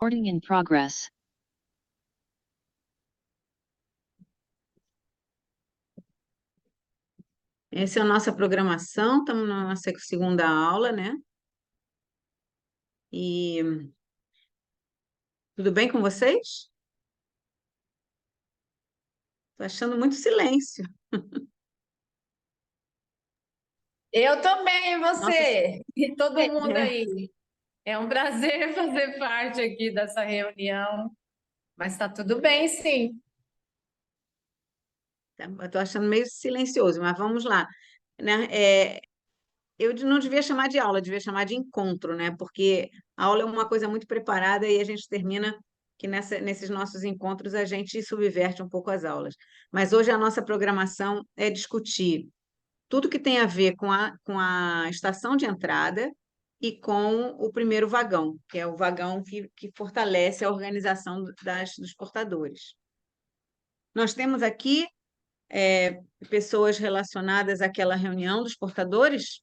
Recording in progress. Essa é a nossa programação, estamos na nossa segunda aula, né? E tudo bem com vocês? Estou achando muito silêncio. Eu também, e Nossa, você? E todo mundo é, aí. É um prazer fazer parte aqui dessa reunião, mas está tudo bem, sim. estou achando meio silencioso, mas vamos lá, né? Eu não devia chamar de aula, devia chamar de encontro, né? Porque a aula é uma coisa muito preparada e a gente termina que nesses nossos encontros a gente subverte um pouco as aulas. Mas hoje a nossa programação é discutir tudo que tem a ver com a estação de entrada e com o primeiro vagão, que é o vagão que fortalece a organização dos portadores. Nós temos aqui pessoas relacionadas àquela reunião dos portadores,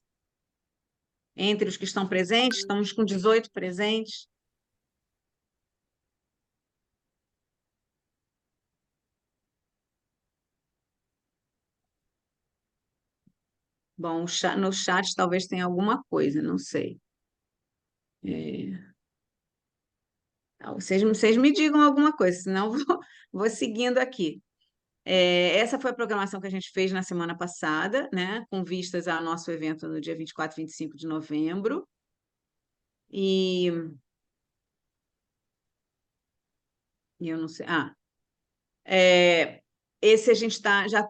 entre os que estão presentes, estamos com 18 presentes. Bom, no chat talvez tenha alguma coisa, não sei. Vocês me digam alguma coisa, senão eu vou seguindo aqui. Essa foi a programação que a gente fez na semana passada, né, com vistas ao nosso evento no dia 24 e 25 de novembro. E eu não sei. Esse a gente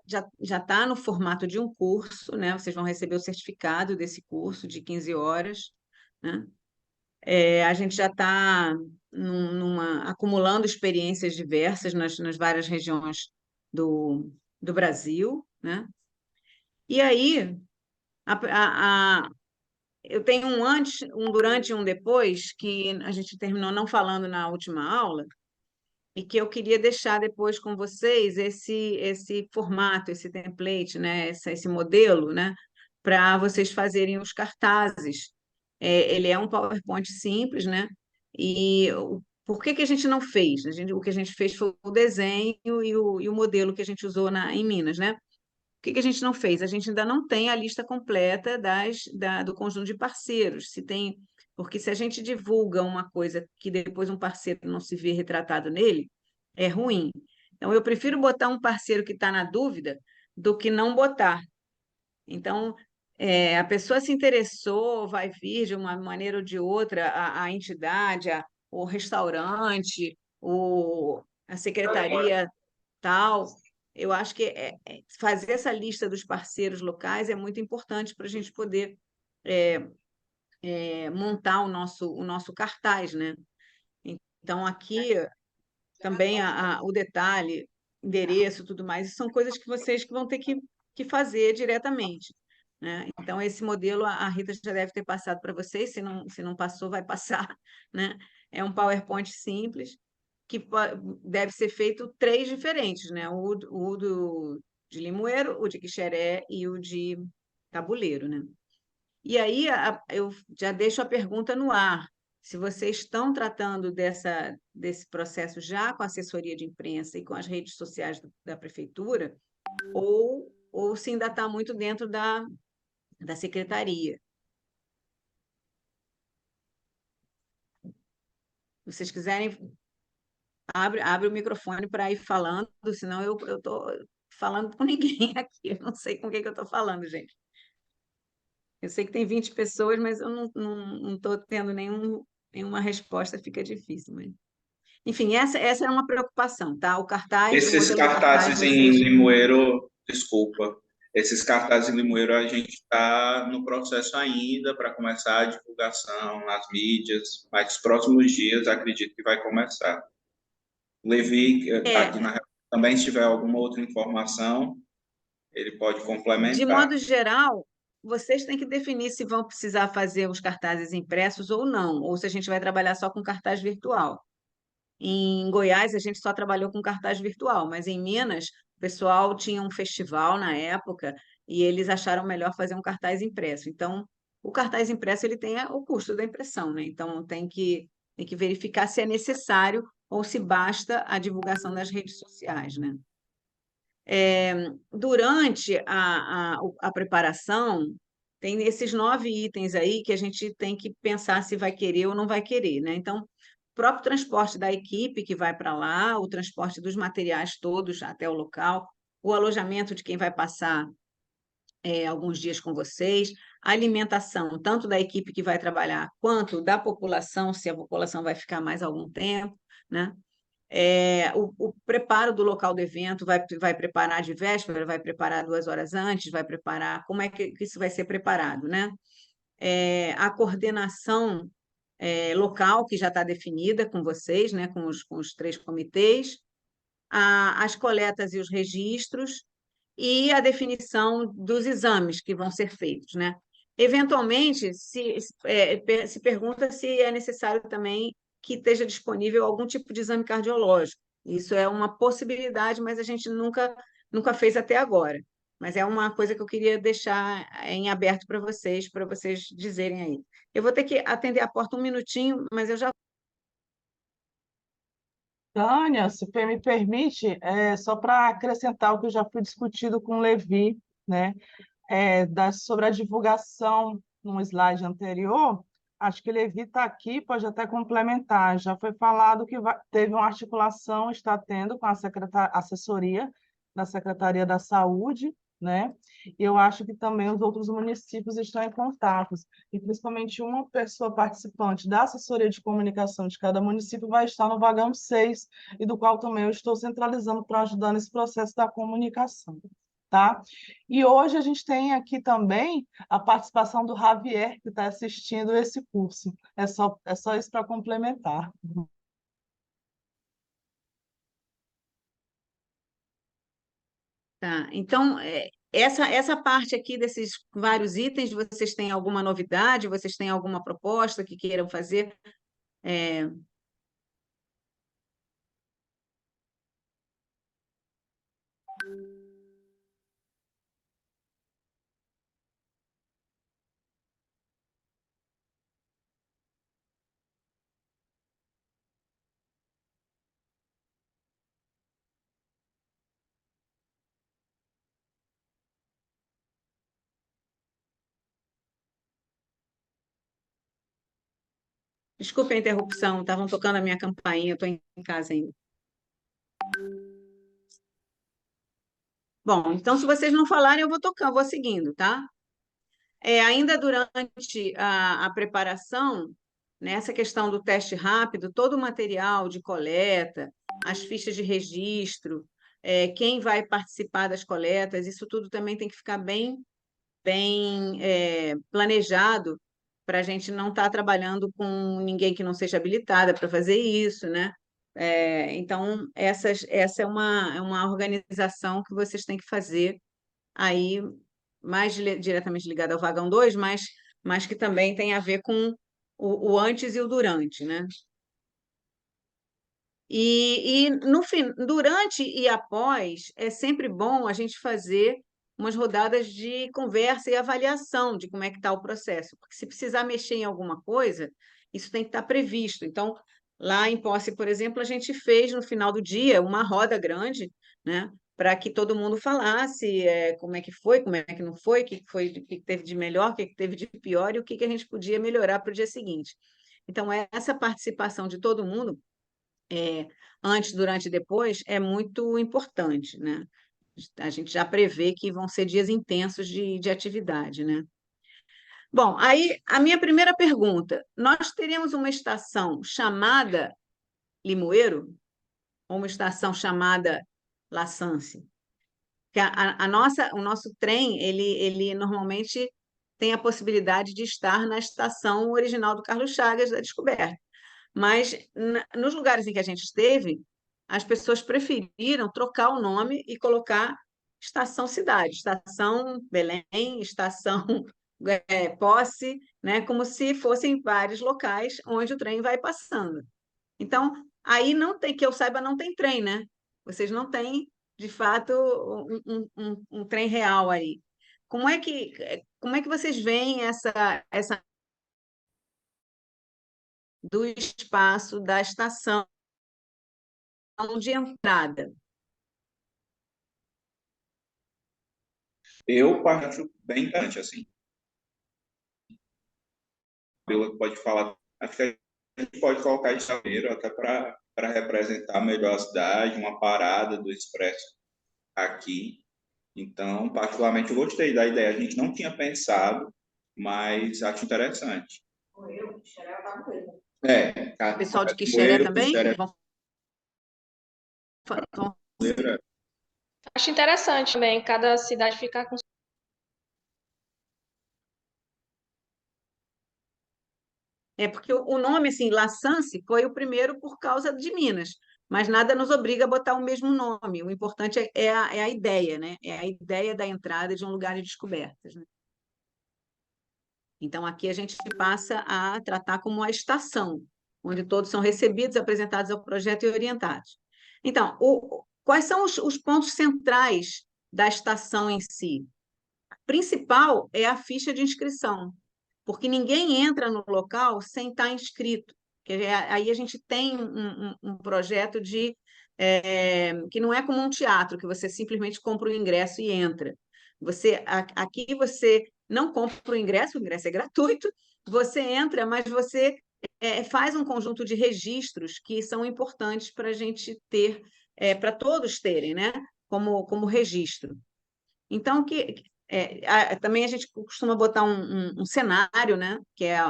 já está no formato de um curso, né? Vocês vão receber o certificado desse curso de 15 horas, né? A gente já está acumulando experiências diversas nas várias regiões do Brasil, né? E aí, eu tenho um antes, um durante e um depois, que a gente terminou não falando na última aula, e que eu queria deixar depois com vocês esse formato, esse template, né? Esse modelo, né? Para vocês fazerem os cartazes. Ele é um PowerPoint simples, né? Por que que a gente não fez? O que a gente fez foi o desenho e o modelo que a gente usou em Minas, né? O que que a gente não fez? A gente ainda não tem a lista completa do conjunto de parceiros. Porque se a gente divulga uma coisa que depois um parceiro não se vê retratado nele, é ruim. Então, eu prefiro botar um parceiro que está na dúvida do que não botar. Então, a pessoa se interessou, vai vir de uma maneira ou de outra, a entidade, o restaurante, a secretaria tal. Eu acho que fazer essa lista dos parceiros locais é muito importante para a gente poder montar o nosso cartaz, né? Então, aqui também o detalhe, endereço, tudo mais, são coisas que vocês que vão ter que fazer diretamente, né? Então, esse modelo a Rita já deve ter passado para vocês, se não passou, vai passar, né? É um PowerPoint simples, que deve ser feito três diferentes, né? De Limoeiro, o de Quixeré e o de Tabuleiro, né? E aí eu já deixo a pergunta no ar. Se vocês estão tratando desse processo já com a assessoria de imprensa e com as redes sociais da prefeitura, ou se ainda está muito dentro da secretaria. Se vocês quiserem, abre o microfone para ir falando, senão eu estou falando com ninguém aqui. Eu não sei com quem que eu estou falando, gente. Eu sei que tem 20 pessoas, mas eu não estou tendo nenhuma resposta, fica difícil. Mas... Enfim, essa é uma preocupação, tá? O Esses modelo do cartaz, cartazes em vocês. Limoeiro, desculpa, esses cartazes em Limoeiro a gente está no processo ainda para começar a divulgação nas mídias, mas nos próximos dias acredito que vai começar. Levi, É, aqui na também se tiver alguma outra informação, ele pode de complementar. modo geral, vocês têm que definir se vão precisar fazer os cartazes impressos ou não, ou se a gente vai trabalhar só com cartaz virtual. Em Goiás, a gente só trabalhou com cartaz virtual, mas em Minas, o pessoal tinha um festival na época e eles acharam melhor fazer um cartaz impresso. Então, o cartaz impresso ele tem o custo da impressão, né? Então, tem que Tem que verificar se é necessário ou se basta a divulgação nas redes sociais, né? Durante a preparação, tem esses 9 itens aí que a gente tem que pensar se vai querer ou não vai querer, né? Então, o próprio transporte da equipe que vai para lá, o transporte dos materiais todos até o local, o alojamento de quem vai passar alguns dias com vocês, a alimentação, tanto da equipe que vai trabalhar, quanto da população, se a população vai ficar mais algum tempo, né? O preparo do local do evento, vai preparar de véspera, vai preparar 2 horas antes, vai preparar, como é que isso vai ser preparado, né? A coordenação local, que já está definida com vocês, né? Com os 3 comitês, as coletas e os registros, e a definição dos exames que vão ser feitos, né? Eventualmente, se pergunta se é necessário também que esteja disponível algum tipo de exame cardiológico. Isso é uma possibilidade, mas a gente nunca fez até agora. Mas é uma coisa que eu queria deixar em aberto para vocês dizerem aí. Eu vou ter que atender a porta um minutinho, mas eu já. Tânia, se me permite, só para acrescentar o que eu já fui discutido com o Levi, né, sobre a divulgação no slide anterior, acho que Levi está aqui, pode até complementar. Já foi falado que teve uma articulação, está tendo com a assessoria da Secretaria da Saúde, né? E eu acho que também os outros municípios estão em contato, e principalmente uma pessoa participante da assessoria de comunicação de cada município vai estar no vagão 6, e do qual também eu estou centralizando para ajudar nesse processo da comunicação. Tá? E hoje a gente tem aqui também a participação do Javier, que está assistindo esse curso. É só isso para complementar. Tá, então, essa parte aqui desses vários itens, vocês têm alguma novidade? Vocês têm alguma proposta que queiram fazer? É, Desculpe a interrupção, estavam tocando a minha campainha, eu estou em casa ainda. Bom, então, se vocês não falarem, eu vou tocando, vou seguindo, tá? Ainda durante a preparação, nessa questão do teste rápido, todo o material de coleta, as fichas de registro, quem vai participar das coletas, isso tudo também tem que ficar bem planejado para a gente não estar trabalhando com ninguém que não seja habilitada para fazer isso, né? Então, essa é uma organização que vocês têm que fazer aí mais diretamente ligada ao vagão 2, mas que também tem a ver com o antes e o durante, né? E no fim, durante e após, é sempre bom a gente fazer umas rodadas de conversa e avaliação de como é que está o processo, porque se precisar mexer em alguma coisa, isso tem que estar previsto. Então, lá em Posse, por exemplo, a gente fez no final do dia uma roda grande, né, para que todo mundo falasse como é que foi, como é que não foi, o que teve de melhor, o que teve de pior e o que a gente podia melhorar para o dia seguinte. Então, essa participação de todo mundo antes, durante e depois, é muito importante, né? A gente já prevê que vão ser dias intensos de atividade, né? Bom, aí a minha primeira pergunta: nós teríamos uma estação chamada Limoeiro ou uma estação chamada La Sance? Que o nosso trem, ele normalmente tem a possibilidade de estar na estação original do Carlos Chagas da Descoberta. Mas nos lugares em que a gente esteve, as pessoas preferiram trocar o nome e colocar estação cidade, estação Belém, estação Posse, né? Como se fossem vários locais onde o trem vai passando. Então, aí não tem, que eu saiba, não tem trem, né? Vocês não têm, de fato, um trem real aí. Como é que vocês veem essa do espaço da estação de entrada. Eu acho bem interessante, assim. Pelo que pode falar, acho que a gente pode colocar isso até para representar melhor a cidade, uma parada do Expresso aqui. Então, particularmente, eu gostei da ideia. A gente não tinha pensado, mas acho interessante. O pessoal de Quixeré também? Acho interessante também, cada cidade ficar com. Porque o nome, assim, La Sance, foi o primeiro por causa de Minas, mas nada nos obriga a botar o mesmo nome. O importante é a ideia, né? É a ideia da entrada de um lugar de descobertas, né? Então, aqui a gente passa a tratar como a estação, onde todos são recebidos, apresentados ao projeto e orientados. Então, quais são os pontos centrais da estação em si? A principal é a ficha de inscrição, porque ninguém entra no local sem estar inscrito. Aí a gente tem um projeto que não é como um teatro, que você simplesmente compra o ingresso e entra. Aqui você não compra o ingresso é gratuito, você entra, mas você faz um conjunto de registros que são importantes para a gente ter, para todos terem, né? Como registro. Então, também a gente costuma botar um cenário, né? Que é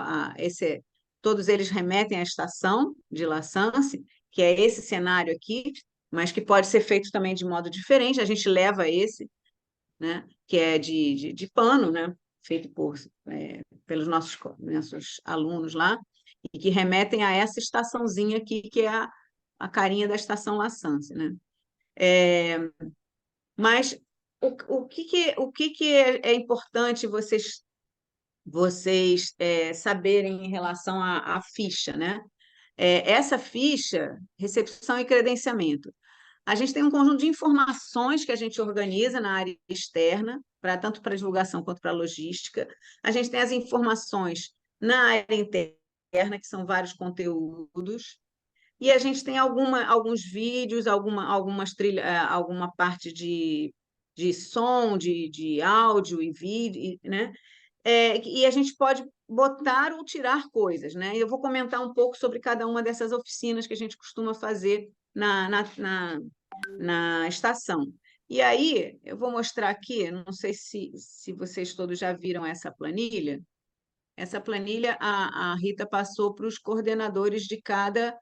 todos eles remetem à estação de La Sance, que é esse cenário aqui, mas que pode ser feito também de modo diferente. A gente leva esse, né? Que é de pano, né? Feito pelos nossos alunos lá, e que remetem a essa estaçãozinha aqui, que é a carinha da estação La Sance, né? Mas o que é importante vocês saberem em relação à ficha, né? Essa ficha, recepção e credenciamento. A gente tem um conjunto de informações que a gente organiza na área externa, tanto para divulgação quanto para logística. A gente tem as informações na área interna, que são vários conteúdos. E a gente tem alguns vídeos, alguma parte de som, de áudio e vídeo, né? E a gente pode botar ou tirar coisas, né? Eu vou comentar um pouco sobre cada uma dessas oficinas que a gente costuma fazer na estação. E aí, eu vou mostrar aqui, não sei se vocês todos já viram essa planilha. Essa planilha a Rita passou para os coordenadores de cada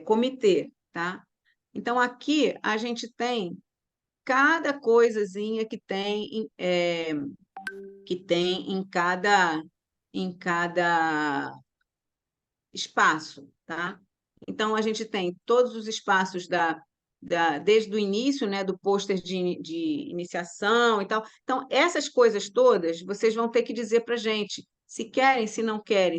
comitê, tá? Então, aqui a gente tem cada coisazinha que tem em cada espaço, tá? Então, a gente tem todos os espaços desde o início, né, do pôster de iniciação e tal. Então, essas coisas todas, vocês vão ter que dizer para a gente se querem, se não querem.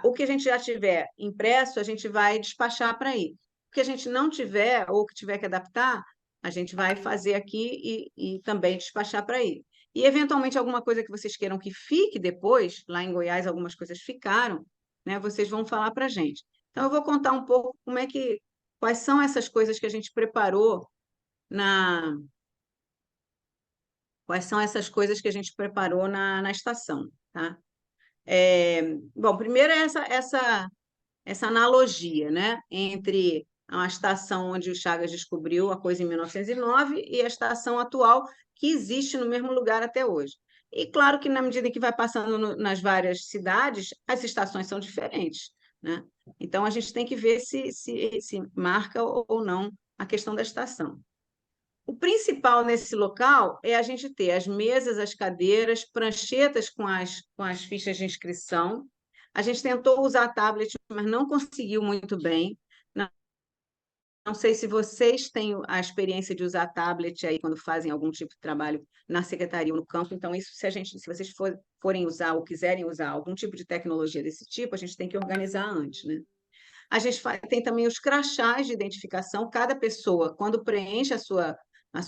O que a gente já tiver impresso, a gente vai despachar para aí. O que a gente não tiver, ou que tiver que adaptar, a gente vai fazer aqui e também despachar para aí. E, eventualmente, alguma coisa que vocês queiram que fique depois, lá em Goiás, algumas coisas ficaram, né, vocês vão falar para a gente. Então, eu vou contar um pouco quais são essas coisas que a gente preparou quais são essas coisas que a gente preparou na estação, tá? Bom, primeiro é essa analogia, né, entre a estação onde o Chagas descobriu a coisa em 1909 e a estação atual, que existe no mesmo lugar até hoje. E claro que, na medida que vai passando nas várias cidades, as estações são diferentes, né? Então, a gente tem que ver se marca ou não a questão da estação. O principal nesse local é a gente ter as mesas, as cadeiras, pranchetas com as fichas de inscrição. A gente tentou usar tablet, mas não conseguiu muito bem. Não sei se vocês têm a experiência de usar tablet aí quando fazem algum tipo de trabalho na secretaria ou no campo. Então, isso, se vocês forem usar ou quiserem usar algum tipo de tecnologia desse tipo, a gente tem que organizar antes, né? A gente tem também os crachás de identificação. Cada pessoa, quando preenche a sua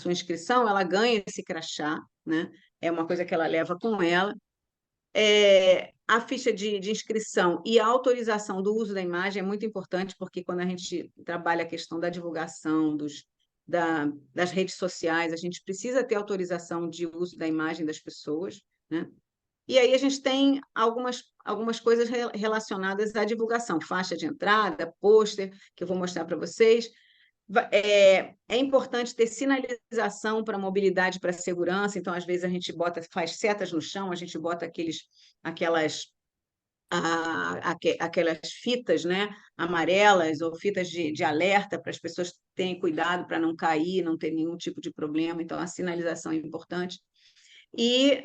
inscrição, ela ganha esse crachá, né? É uma coisa que ela leva com ela. A ficha de inscrição e a autorização do uso da imagem é muito importante, porque quando a gente trabalha a questão da divulgação das redes sociais, a gente precisa ter autorização de uso da imagem das pessoas, né? E aí a gente tem algumas coisas relacionadas à divulgação, faixa de entrada, pôster, que eu vou mostrar para vocês. É importante ter sinalização para mobilidade, para segurança, então, às vezes, a gente faz setas no chão, a gente bota aquelas fitas, né, amarelas ou fitas de alerta para as pessoas terem cuidado para não cair, não ter nenhum tipo de problema, então a sinalização é importante. E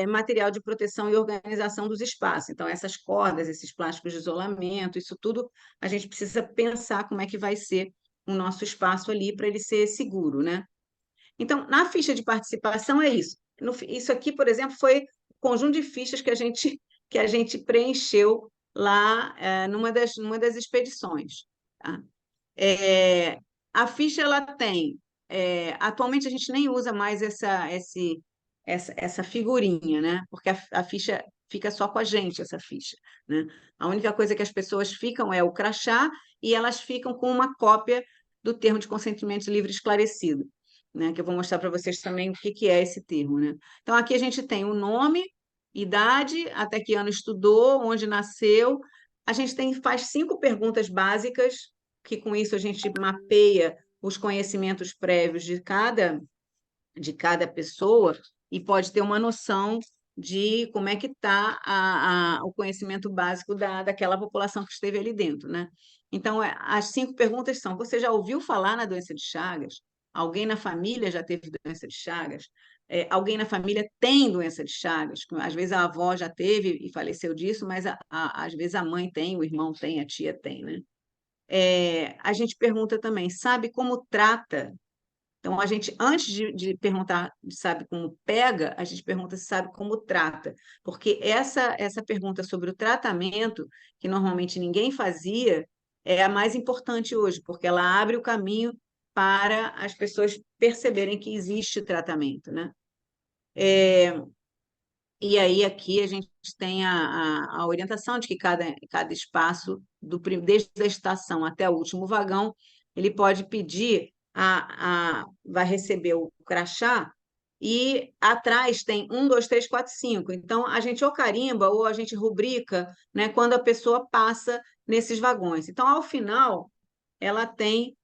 material de proteção e organização dos espaços. Então, essas cordas, esses plásticos de isolamento, isso tudo a gente precisa pensar como é que vai ser o nosso espaço ali para ele ser seguro, né? Então, na ficha de participação é isso. Isso aqui, por exemplo, foi o conjunto de fichas que a gente preencheu lá numa das expedições. Tá? A ficha ela tem. Atualmente a gente nem usa mais essa figurinha, né? Porque a ficha fica só com a gente, essa ficha, né? A única coisa que as pessoas ficam é o crachá e elas ficam com uma cópia do termo de consentimento livre esclarecido, né? Que eu vou mostrar para vocês também o que é esse termo, né? Então, aqui a gente tem o nome, idade, até que ano estudou, onde nasceu. A gente faz 5 perguntas básicas, que com isso a gente mapeia os conhecimentos prévios de cada pessoa e pode ter uma noção de como é que está o conhecimento básico daquela população que esteve ali dentro, né? Então, as 5 perguntas são: você já ouviu falar na doença de Chagas? Alguém na família já teve doença de Chagas? Alguém na família tem doença de Chagas? Às vezes a avó já teve e faleceu disso, mas às vezes a mãe tem, o irmão tem, a tia tem, né? A gente pergunta também, sabe como trata? Então, a gente, antes de perguntar, sabe como pega, a gente pergunta se sabe como trata. Porque essa pergunta sobre o tratamento, que normalmente ninguém fazia, é a mais importante hoje, porque ela abre o caminho para as pessoas perceberem que existe tratamento, né? E aí, aqui, a gente tem a orientação de que cada espaço, desde a estação até o último vagão, ele pode pedir, vai receber o crachá, e atrás tem 1, 2, 3, 4, 5. Então, a gente ou carimba ou a gente rubrica, né, quando a pessoa passa nesses vagões. Então, ao final, ela tem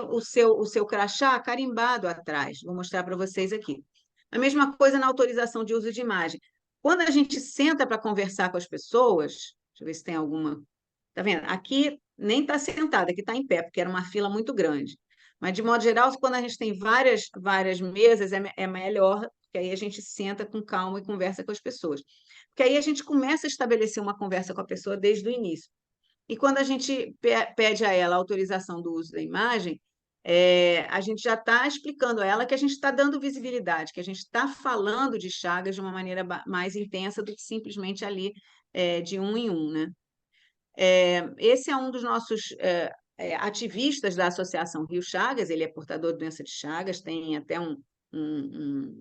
o seu crachá carimbado atrás. Vou mostrar para vocês aqui. A mesma coisa na autorização de uso de imagem. Quando a gente senta para conversar com as pessoas, deixa eu ver se tem alguma. Está vendo? Aqui nem está sentada, aqui está em pé, porque era uma fila muito grande. Mas, de modo geral, quando a gente tem várias mesas, é melhor, porque aí a gente senta com calma e conversa com as pessoas. Porque aí a gente começa a estabelecer uma conversa com a pessoa desde o início. E quando a gente pede a ela a autorização do uso da imagem, a gente já está explicando a ela que a gente está dando visibilidade, que a gente está falando de Chagas de uma maneira mais intensa do que simplesmente ali de um em um, né? Esse é um dos nossos ativistas da Associação Rio Chagas, ele é portador de doença de Chagas, tem até um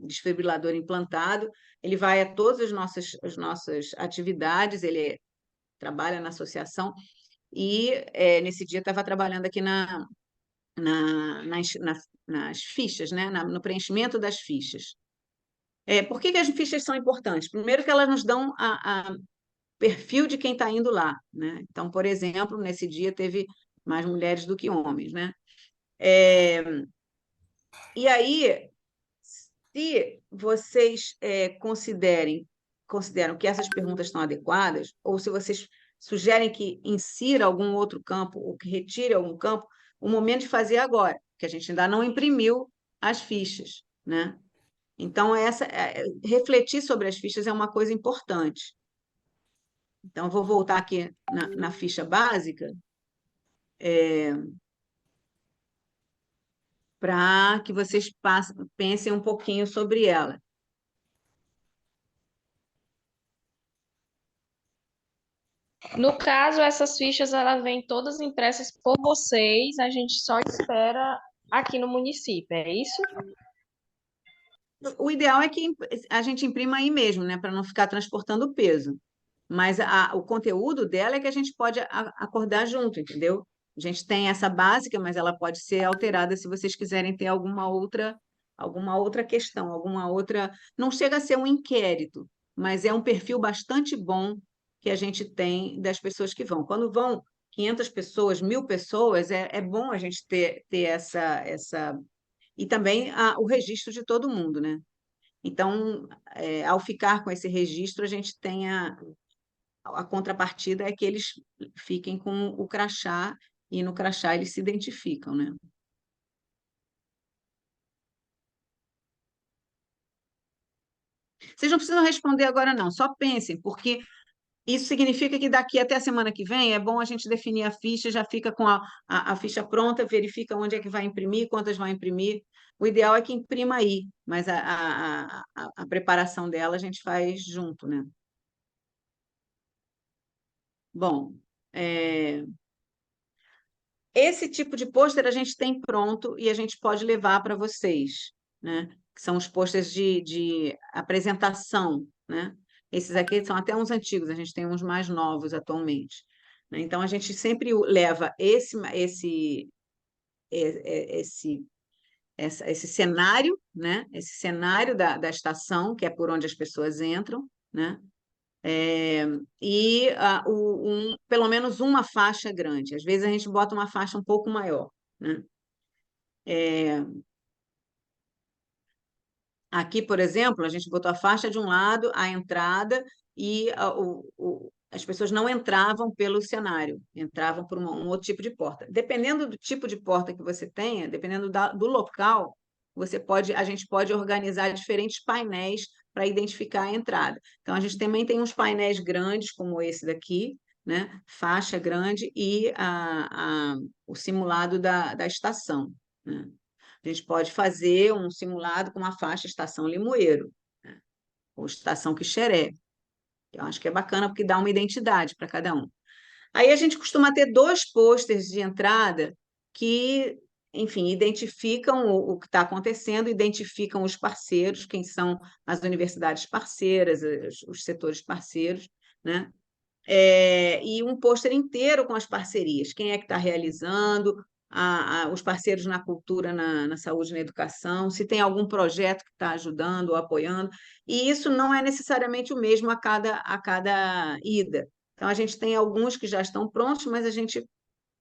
desfibrilador implantado, ele vai a todas as nossas atividades, ele trabalha na associação, e nesse dia estava trabalhando aqui nas fichas, né? No preenchimento das fichas. Por que as fichas são importantes? Primeiro que elas nos dão a perfil de quem está indo lá, né? Então, por exemplo, nesse dia teve mais mulheres do que homens, né? E aí, se vocês consideram que essas perguntas estão adequadas, ou se vocês sugerem que insira algum outro campo ou que retire algum campo, o momento de fazer é agora, porque a gente ainda não imprimiu as fichas, né? Então, refletir sobre as fichas é uma coisa importante. Então, eu vou voltar aqui na ficha básica para que vocês pensem um pouquinho sobre ela. No caso, essas fichas elas vêm todas impressas por vocês, a gente só espera aqui no município, é isso? O ideal é que a gente imprima aí mesmo, né, para não ficar transportando o peso. Mas o conteúdo dela é que a gente pode acordar junto, entendeu? A gente tem essa básica, mas ela pode ser alterada se vocês quiserem ter alguma outra questão, alguma outra. Não chega a ser um inquérito, mas é um perfil bastante bom que a gente tem das pessoas que vão. Quando vão 500 pessoas, 1.000 pessoas, é bom a gente ter essa. E também o registro de todo mundo, né? Então, ao ficar com esse registro, a gente tem a contrapartida é que eles fiquem com o crachá e no crachá eles se identificam, né? Vocês não precisam responder agora, não, só pensem, porque isso significa que daqui até a semana que vem é bom a gente definir a ficha, já fica com a ficha pronta, verifica onde é que vai imprimir, quantas vai imprimir. O ideal é que imprima aí, mas a preparação dela a gente faz junto, né? Bom, esse tipo de pôster a gente tem pronto e a gente pode levar para vocês, né? Que são os pôsteres de apresentação, né? Esses aqui são até uns antigos, a gente tem uns mais novos atualmente, né? Então a gente sempre leva esse cenário, né? Esse cenário da estação, que é por onde as pessoas entram, né? E pelo menos uma faixa grande. Às vezes a gente bota uma faixa um pouco maior, né? Aqui, por exemplo, a gente botou a faixa de um lado, a entrada, e as pessoas não entravam pelo cenário, entravam por um outro tipo de porta. Dependendo do tipo de porta que você tenha, dependendo do local, a gente pode organizar diferentes painéis para identificar a entrada. Então, a gente também tem uns painéis grandes, como esse daqui, né? Faixa grande e o simulado da estação, né? A gente pode fazer um simulado com uma faixa Estação Limoeiro, né? Ou Estação Quixeré. Eu acho que é bacana porque dá uma identidade para cada um. Aí a gente costuma ter 2 pôsteres de entrada que, enfim, identificam o que está acontecendo, identificam os parceiros, quem são as universidades parceiras, os setores parceiros, né? E um pôster inteiro com as parcerias, quem é que está realizando, os parceiros na cultura, na saúde e na educação, se tem algum projeto que está ajudando ou apoiando, e isso não é necessariamente o mesmo a cada ida. Então, a gente tem alguns que já estão prontos, mas a gente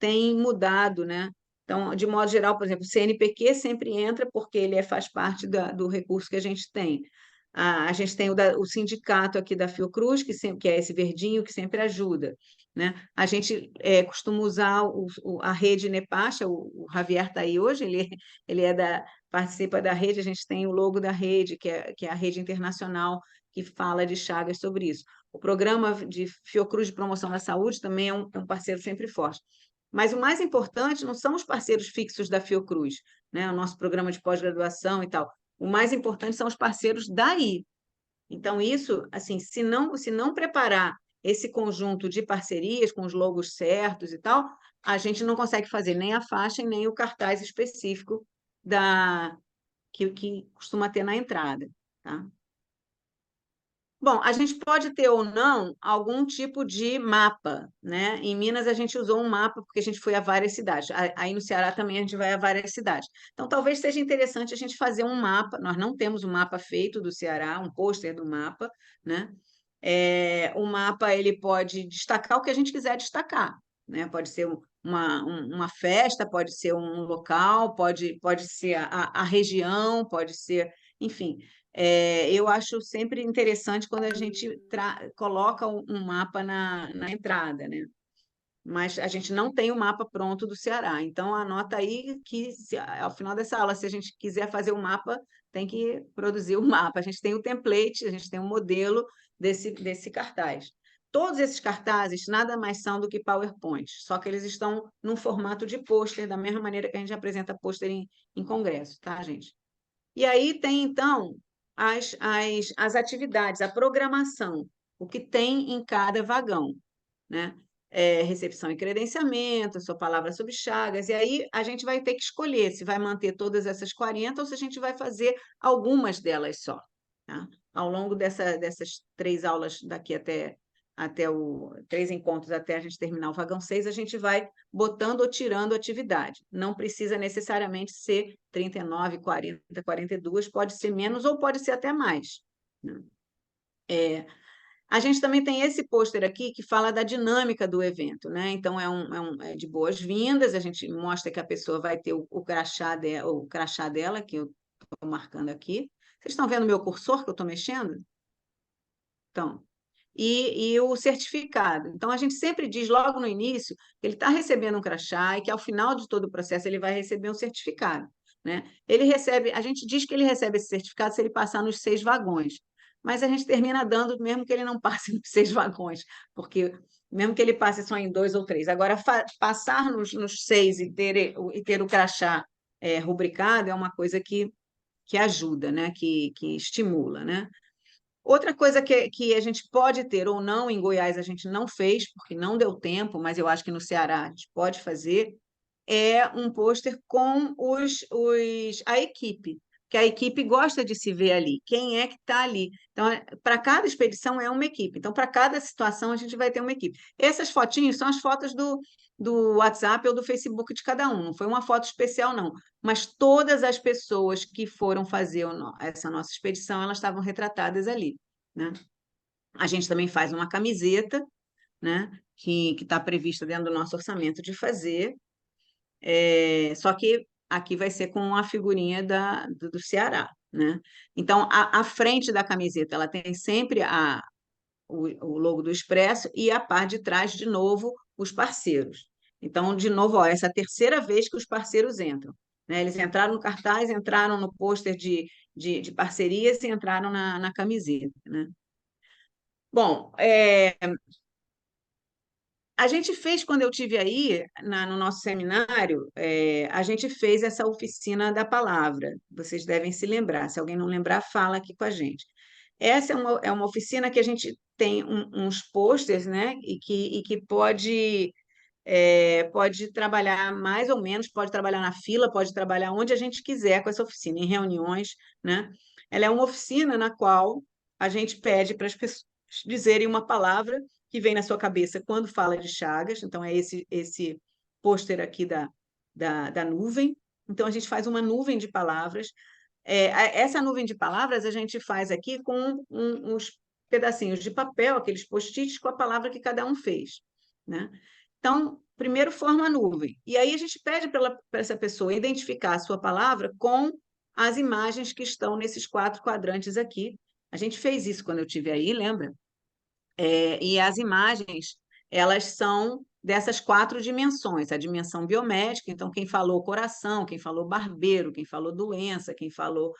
tem mudado, né? Então, de modo geral, por exemplo, o CNPq sempre entra porque ele faz parte do recurso que a gente tem. A gente tem o sindicato aqui da Fiocruz, que é esse verdinho, que sempre ajuda, né? A gente costuma usar a rede Nepacha, o Javier está aí hoje, ele participa da rede, a gente tem o logo da rede, que é a rede internacional que fala de Chagas sobre isso. O programa de Fiocruz de Promoção da Saúde também é um parceiro sempre forte. Mas o mais importante não são os parceiros fixos da Fiocruz, né? O nosso programa de pós-graduação e tal. O mais importante são os parceiros daí. Então, isso, assim, se não preparar esse conjunto de parcerias com os logos certos e tal, a gente não consegue fazer nem a faixa e nem o cartaz específico que costuma ter na entrada, tá? Bom, a gente pode ter ou não algum tipo de mapa, né? Em Minas a gente usou um mapa porque a gente foi a várias cidades. Aí no Ceará também a gente vai a várias cidades. Então talvez seja interessante a gente fazer um mapa. Nós não temos um mapa feito do Ceará, um pôster do mapa, né? O mapa ele pode destacar o que a gente quiser destacar, né? Pode ser uma festa, pode ser um local, pode ser a região, pode ser, enfim. Eu acho sempre interessante quando a gente coloca um mapa na entrada, né? Mas a gente não tem o mapa pronto do Ceará. Então, anota aí que, ao final dessa aula, se a gente quiser fazer o mapa, tem que produzir o mapa. A gente tem o template, a gente tem o modelo desse cartaz. Todos esses cartazes nada mais são do que PowerPoint, só que eles estão num formato de pôster, da mesma maneira que a gente apresenta pôster em congresso, tá, gente? E aí tem, então, as atividades, a programação, o que tem em cada vagão, né? recepção e credenciamento, sua palavra sobre Chagas, e aí a gente vai ter que escolher se vai manter todas essas 40 ou se a gente vai fazer algumas delas só. Tá? Ao longo dessas 3 aulas daqui até 3 encontros até a gente terminar o vagão 6, a gente vai botando ou tirando atividade. Não precisa necessariamente ser 39, 40, 42, pode ser menos ou pode ser até mais. Né? A gente também tem esse pôster aqui que fala da dinâmica do evento, né? Então, é de boas-vindas, a gente mostra que a pessoa vai ter o crachá dela, que eu estou marcando aqui. Vocês estão vendo o meu cursor que eu estou mexendo? Então, e o certificado. Então, a gente sempre diz logo no início que ele está recebendo um crachá e que ao final de todo o processo ele vai receber um certificado, né? A gente diz que ele recebe esse certificado se ele passar nos 6 vagões, mas a gente termina dando mesmo que ele não passe nos 6 vagões, porque mesmo que ele passe só em 2 ou 3. Agora, passar nos 6 e ter o crachá rubricado é uma coisa que ajuda, né? Que estimula, né? Outra coisa que a gente pode ter ou não, em Goiás a gente não fez, porque não deu tempo, mas eu acho que no Ceará a gente pode fazer, é um pôster com a equipe, que a equipe gosta de se ver ali, quem é que está ali. Então, para cada expedição é uma equipe, então, para cada situação a gente vai ter uma equipe. Essas fotinhos são as fotos do WhatsApp ou do Facebook de cada um, não foi uma foto especial, não. Mas todas as pessoas que foram fazer essa nossa expedição, elas estavam retratadas ali, né? A gente também faz uma camiseta, né? Que está prevista dentro do nosso orçamento de fazer, só que aqui vai ser com a figurinha do Ceará, né? Então, a frente da camiseta, ela tem sempre o logo do Expresso e a parte de trás, de novo, os parceiros. Então, de novo, ó, essa é a terceira vez que os parceiros entram, né? Eles entraram no cartaz, entraram no pôster de parcerias e entraram na camiseta, né? Bom, a gente fez, quando eu tive aí, no nosso seminário, a gente fez essa oficina da palavra. Vocês devem se lembrar. Se alguém não lembrar, fala aqui com a gente. Essa é uma oficina que a gente tem uns posters, né? E que pode trabalhar mais ou menos, pode trabalhar na fila, pode trabalhar onde a gente quiser com essa oficina, em reuniões, né? Ela é uma oficina na qual a gente pede para as pessoas dizerem uma palavra que vem na sua cabeça quando fala de Chagas, então é esse pôster aqui da nuvem. Então, a gente faz uma nuvem de palavras. Essa nuvem de palavras a gente faz aqui com uns pedacinhos de papel, aqueles post-its com a palavra que cada um fez, né? Então, primeiro forma a nuvem, e aí a gente pede para essa pessoa identificar a sua palavra com as imagens que estão nesses 4 quadrantes aqui. A gente fez isso quando eu estive aí, lembra? E as imagens, elas são dessas 4 dimensões, a dimensão biomédica, então quem falou coração, quem falou barbeiro, quem falou doença, quem falou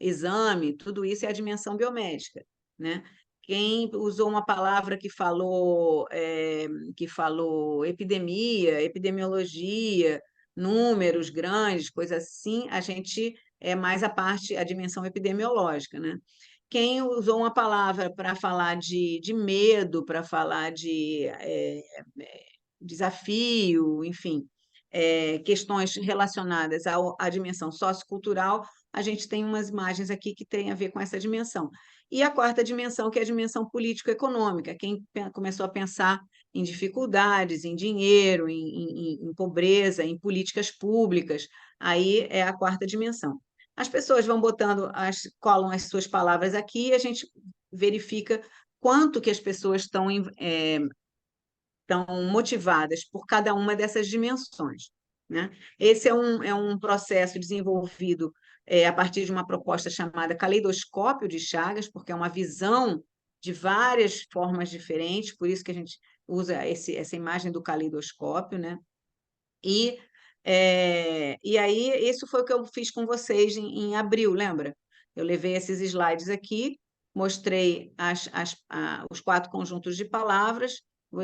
exame, tudo isso é a dimensão biomédica, né? Quem usou uma palavra que falou epidemia, epidemiologia, números grandes, coisas assim, a gente é mais a dimensão epidemiológica, né? Quem usou uma palavra para falar de medo, para falar de desafio, enfim, questões relacionadas à dimensão sociocultural, a gente tem umas imagens aqui que têm a ver com essa dimensão. E a 4ª dimensão, que é a dimensão político-econômica, quem começou a pensar em dificuldades, em dinheiro, em pobreza, em políticas públicas, aí é a 4ª dimensão. As pessoas vão colam as suas palavras aqui e a gente verifica quanto que as pessoas estão motivadas por cada uma dessas dimensões, né? Esse é um processo desenvolvido a partir de uma proposta chamada caleidoscópio de Chagas, porque é uma visão de várias formas diferentes, por isso que a gente usa essa imagem do caleidoscópio, né? E aí, isso foi o que eu fiz com vocês em abril, lembra? Eu levei esses slides aqui, mostrei os 4 conjuntos de palavras,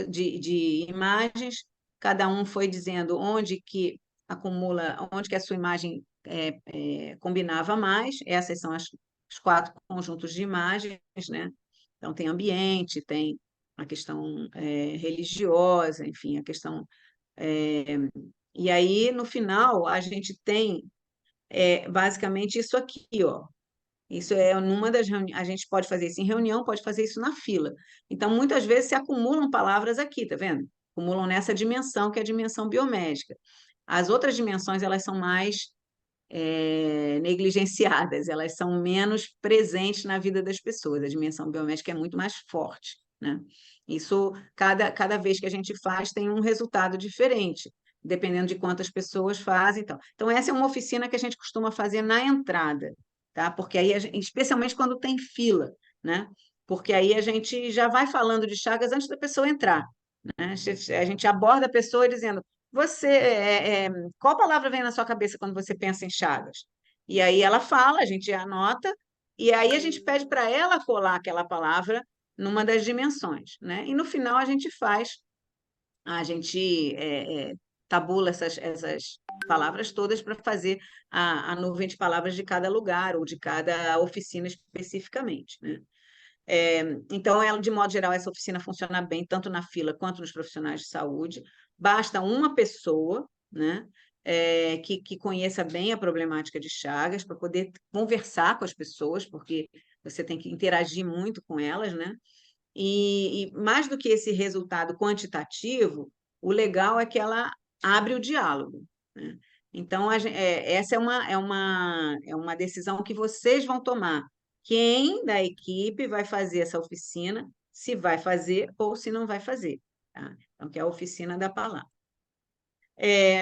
de imagens, cada um foi dizendo onde que a sua imagem combinava mais. Essas são os 4 conjuntos de imagens, né? Então, tem ambiente, tem religiosa, enfim, a questão. E aí, no final, a gente tem basicamente isso aqui, ó. Isso é numa das reuniões, a gente pode fazer isso em reunião, pode fazer isso na fila. Então, muitas vezes se acumulam palavras aqui, tá vendo? Acumulam nessa dimensão, que é a dimensão biomédica. As outras dimensões, elas são mais negligenciadas, elas são menos presentes na vida das pessoas. A dimensão biomédica é muito mais forte, né? Isso, cada vez que a gente faz, tem um resultado diferente, dependendo de quantas pessoas fazem e tal. Então, essa é uma oficina que a gente costuma fazer na entrada, tá? Porque aí, especialmente quando tem fila, né? Porque aí a gente já vai falando de Chagas antes da pessoa entrar, né? A gente aborda a pessoa dizendo: qual palavra vem na sua cabeça quando você pensa em Chagas? E aí ela fala, a gente anota, e aí a gente pede para ela colar aquela palavra numa das dimensões, né? E no final a gente tabula essas palavras todas para fazer a nuvem de palavras de cada lugar ou de cada oficina especificamente, né? Então, de modo geral, essa oficina funciona bem, tanto na fila quanto nos profissionais de saúde. Basta uma pessoa, né, que conheça bem a problemática de Chagas, para poder conversar com as pessoas, porque você tem que interagir muito com elas, né? E mais do que esse resultado quantitativo, o legal é que ela abre o diálogo, né? Então, essa é uma decisão que vocês vão tomar. Quem da equipe vai fazer essa oficina, se vai fazer ou se não vai fazer, tá? Então, que é a oficina da palavra.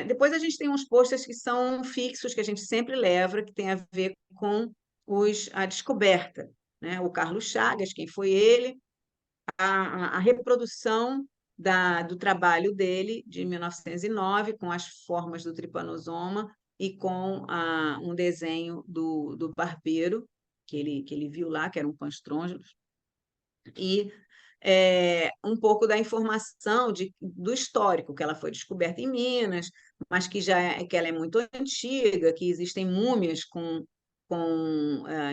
Depois a gente tem uns posters que são fixos, que a gente sempre leva, que tem a ver com a descoberta, né? O Carlos Chagas, quem foi ele, a reprodução do trabalho dele, de 1909, com as formas do tripanosoma e com um desenho do barbeiro, que ele viu lá, que era um Panstrongylus, e um pouco da informação do histórico, que ela foi descoberta em Minas, mas que ela é muito antiga, que existem múmias com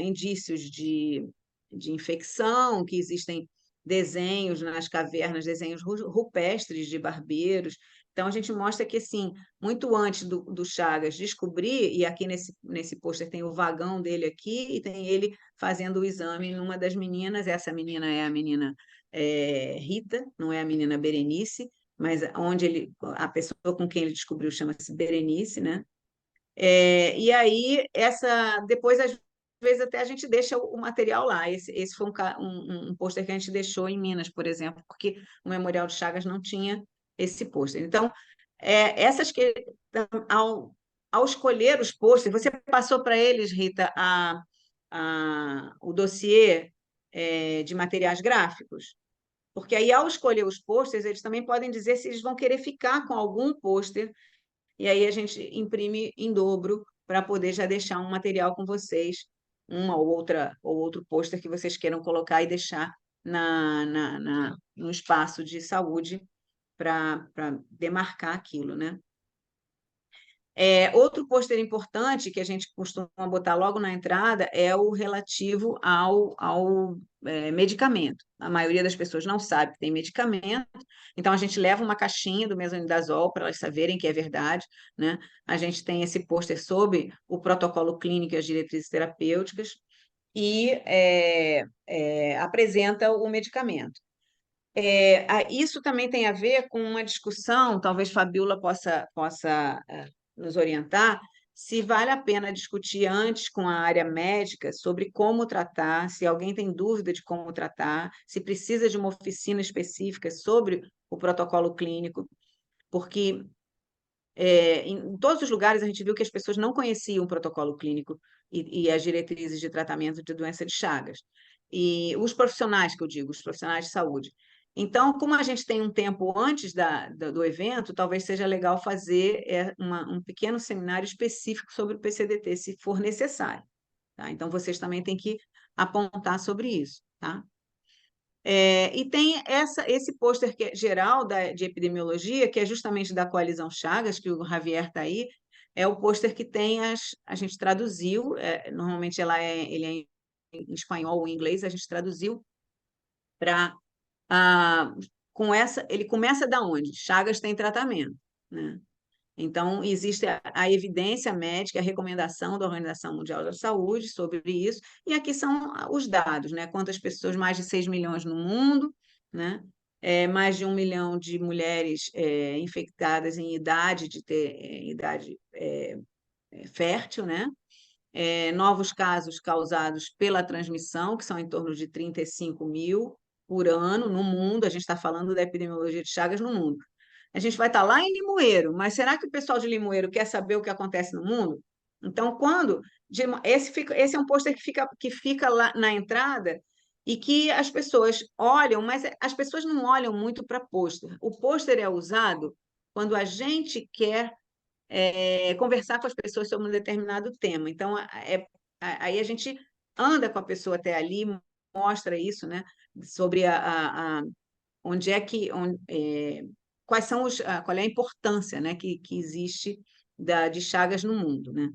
indícios de infecção, que existem desenhos nas cavernas, desenhos rupestres de barbeiros. Então, a gente mostra que, assim, muito antes do Chagas descobrir, e aqui nesse pôster tem o vagão dele aqui, e tem ele fazendo o exame numa das meninas. Essa menina é a menina Rita, não é a menina Berenice, mas a pessoa com quem ele descobriu chama-se Berenice, né? E aí, depois, às vezes, até a gente deixa o material lá. Esse foi um pôster que a gente deixou em Minas, por exemplo, porque o Memorial de Chagas não tinha esse pôster. Então, ao escolher os pôsteres, você passou para eles, Rita, o dossiê de materiais gráficos? Porque aí, ao escolher os pôsteres, eles também podem dizer se eles vão querer ficar com algum pôster, e aí a gente imprime em dobro para poder já deixar um material com vocês, uma ou outro pôster que vocês queiram colocar e deixar no espaço de saúde para demarcar aquilo, né? Outro pôster importante que a gente costuma botar logo na entrada é o relativo ao medicamento. A maioria das pessoas não sabe que tem medicamento, então a gente leva uma caixinha do mesonidazol para elas saberem que é verdade, né? A gente tem esse pôster sobre o protocolo clínico e as diretrizes terapêuticas e apresenta o medicamento. Isso também tem a ver com uma discussão, talvez Fabiola possa nos orientar, se vale a pena discutir antes com a área médica sobre como tratar, se alguém tem dúvida de como tratar, se precisa de uma oficina específica sobre o protocolo clínico, porque em todos os lugares a gente viu que as pessoas não conheciam o protocolo clínico e as diretrizes de tratamento de doença de Chagas. E os profissionais, que eu digo, os profissionais de saúde. Então, como a gente tem um tempo antes do evento, talvez seja legal fazer um pequeno seminário específico sobre o PCDT, se for necessário. Tá? Então, vocês também têm que apontar sobre isso. Tá? E tem esse pôster geral de epidemiologia, que é justamente da Coalizão Chagas, que o Javier está aí, é o pôster que tem a gente traduziu, normalmente ele é em espanhol ou em inglês, a gente traduziu para ele começa da onde? Chagas tem tratamento, né? Então, existe a evidência médica, a recomendação da Organização Mundial da Saúde sobre isso, e aqui são os dados, né? Quantas pessoas, mais de 6 milhões no mundo, né? Mais de 1 milhão de mulheres infectadas em idade de ter idade fértil, né? Novos casos causados pela transmissão, que são em torno de 35 mil por ano no mundo, a gente está falando da epidemiologia de Chagas no mundo. A gente vai estar lá em Limoeiro, mas será que o pessoal de Limoeiro quer saber o que acontece no mundo? Então, esse é um pôster que fica lá na entrada e que as pessoas olham, mas as pessoas não olham muito para pôster. O pôster é usado quando a gente quer conversar com as pessoas sobre um determinado tema. Então, aí a gente anda com a pessoa até ali, mostra isso, né? Sobre onde é que quais são qual é a importância, né, que existe de Chagas no mundo, né?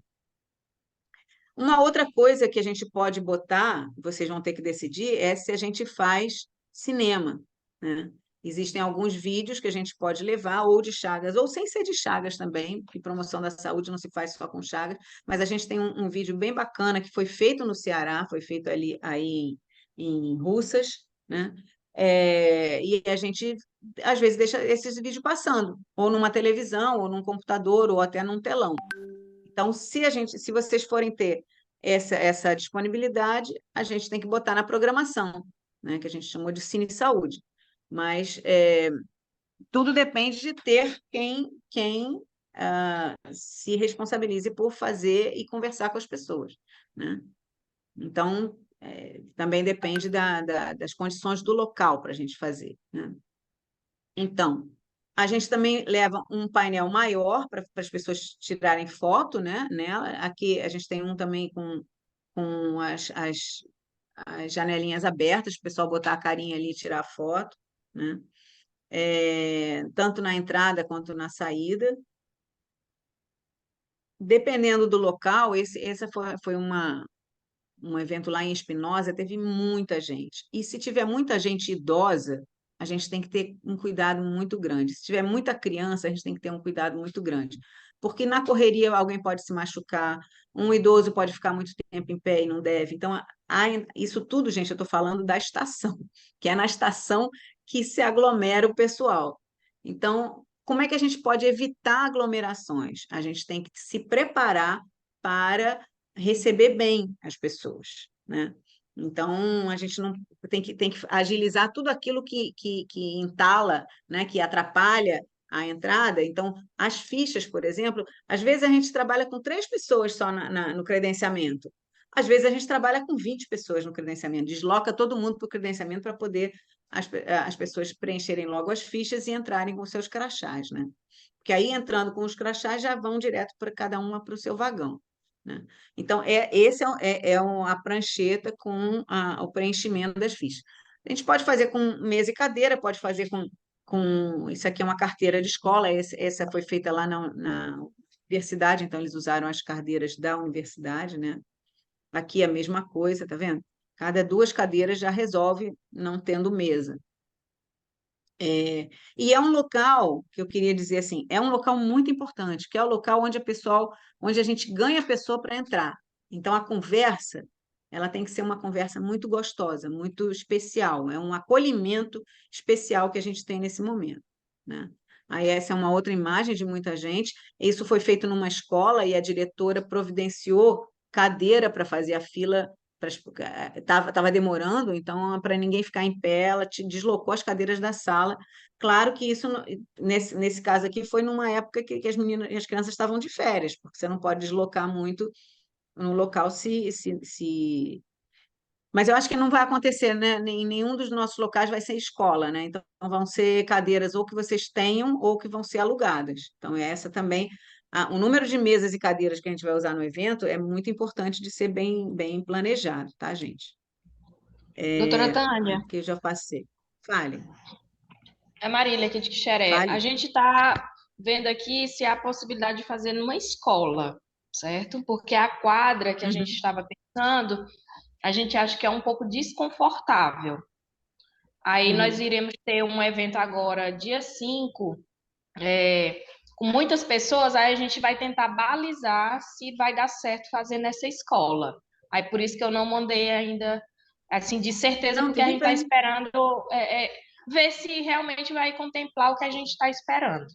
Uma outra coisa que a gente pode botar, vocês vão ter que decidir, é se a gente faz cinema, né? Existem alguns vídeos que a gente pode levar, ou de Chagas, ou sem ser de Chagas também, que promoção da saúde não se faz só com Chagas, mas a gente tem um vídeo bem bacana que foi feito no Ceará, foi feito aí em Russas, né? E a gente, às vezes, deixa esses vídeos passando, ou numa televisão, ou num computador, ou até num telão. Então, se vocês forem ter essa disponibilidade, a gente tem que botar na programação, né, que a gente chamou de Cine Saúde. Mas tudo depende de ter quem se responsabilize por fazer e conversar com as pessoas, né? Então, também depende das condições do local para a gente fazer, né? Então, a gente também leva um painel maior para as pessoas tirarem foto, né, nela. Aqui a gente tem um também com as janelinhas abertas, para o pessoal botar a carinha ali e tirar foto, né? Tanto na entrada quanto na saída. Dependendo do local, essa foi um evento lá em Espinosa, teve muita gente. E se tiver muita gente idosa, a gente tem que ter um cuidado muito grande. Se tiver muita criança, a gente tem que ter um cuidado muito grande. Porque na correria alguém pode se machucar, um idoso pode ficar muito tempo em pé e não deve. Então, isso tudo, gente, eu estou falando da estação, que é na estação que se aglomera o pessoal. Então, como é que a gente pode evitar aglomerações? A gente tem que se preparar para receber bem as pessoas, né? Então, a gente não tem que agilizar tudo aquilo que entala, né, que atrapalha a entrada. Então, as fichas, por exemplo, às vezes a gente trabalha com 3 pessoas só no credenciamento. Às vezes a gente trabalha com 20 pessoas no credenciamento, desloca todo mundo para o credenciamento para poder as pessoas preencherem logo as fichas e entrarem com seus crachás, né? Porque aí, entrando com os crachás, já vão direto para cada uma para o seu vagão, né? Então, a prancheta com o preenchimento das fichas. A gente pode fazer com mesa e cadeira, pode fazer isso aqui é uma carteira de escola, essa foi feita lá na universidade, então eles usaram as cadeiras da universidade, né? Aqui é a mesma coisa, tá vendo? Cada 2 cadeiras já resolve não tendo mesa. E é um local que eu queria dizer assim, é um local muito importante, que é o local onde a gente ganha a pessoa para entrar. Então, a conversa, ela tem que ser uma conversa muito gostosa, muito especial, é um acolhimento especial que a gente tem nesse momento, né? Aí essa é uma outra imagem de muita gente. Isso foi feito numa escola e a diretora providenciou cadeira para fazer a fila, estava demorando, então, para ninguém ficar em pé, ela deslocou as cadeiras da sala. Claro que isso, nesse caso aqui, foi numa época que as crianças estavam de férias, porque você não pode deslocar muito no local Mas eu acho que não vai acontecer, né? Em nenhum dos nossos locais vai ser escola, né? Então, vão ser cadeiras ou que vocês tenham ou que vão ser alugadas. Então, essa também. O número de mesas e cadeiras que a gente vai usar no evento é muito importante de ser bem planejado, tá, gente? Doutora Tânia, Aqui eu já passei. Fale, é Marília aqui de Quixeré. A fale. gente está vendo aqui se há a possibilidade de fazer numa escola, certo? Porque a quadra que a gente Uhum. estava pensando, a gente acha que é um pouco desconfortável. Aí nós Uhum. iremos ter um evento agora, dia 5, com muitas pessoas, aí a gente vai tentar balizar se vai dar certo fazer nessa escola. Aí por isso que eu não mandei ainda, assim, de certeza, Não, porque a tudo gente está bem. esperando ver se realmente vai contemplar o que a gente está esperando.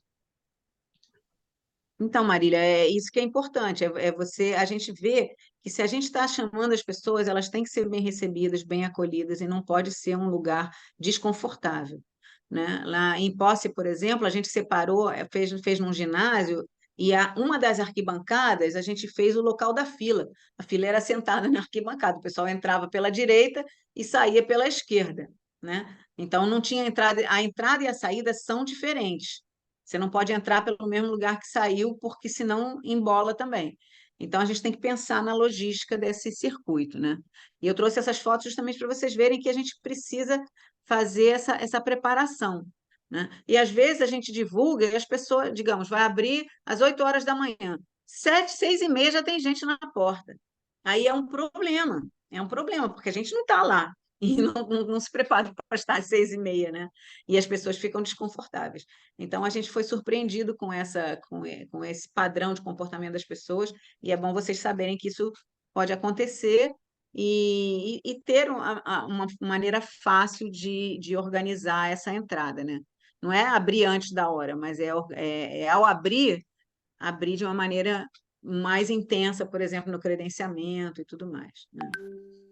Então, Marília, é isso que é importante, é você, a gente vê que se a gente está chamando as pessoas, elas têm que ser bem recebidas, bem acolhidas, e não pode ser um lugar desconfortável, né? Lá em Posse, por exemplo, a gente separou, fez num ginásio, e uma das arquibancadas, a gente fez o local da fila. A fila era sentada na arquibancada, o pessoal entrava pela direita e saía pela esquerda, né? Então, não tinha entrada, a entrada e a saída são diferentes. Você não pode entrar pelo mesmo lugar que saiu, porque senão embola também. Então, a gente tem que pensar na logística desse circuito, né? E eu trouxe essas fotos justamente para vocês verem que a gente precisa fazer essa preparação, né? E às vezes a gente divulga e as pessoas, digamos, vai abrir às 8 horas da manhã. 7, 6h30 já tem gente na porta. Aí é um problema, porque a gente não está lá e não se prepara para estar às 6h30, né? E as pessoas ficam desconfortáveis. Então, a gente foi surpreendido com esse padrão de comportamento das pessoas, e é bom vocês saberem que isso pode acontecer e ter uma maneira fácil de organizar essa entrada, né? Não é abrir antes da hora, mas ao abrir de uma maneira mais intensa, por exemplo, no credenciamento e tudo mais, né?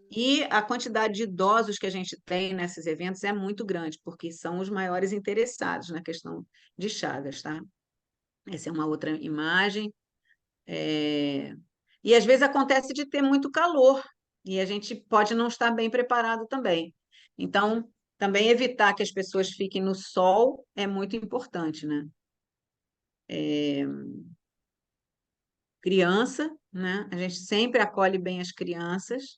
E a quantidade de idosos que a gente tem nesses eventos é muito grande, porque são os maiores interessados na questão de Chagas, tá? Essa é uma outra imagem. E às vezes acontece de ter muito calor, e a gente pode não estar bem preparado também. Então, também evitar que as pessoas fiquem no sol é muito importante, né? Criança, né? A gente sempre acolhe bem as crianças.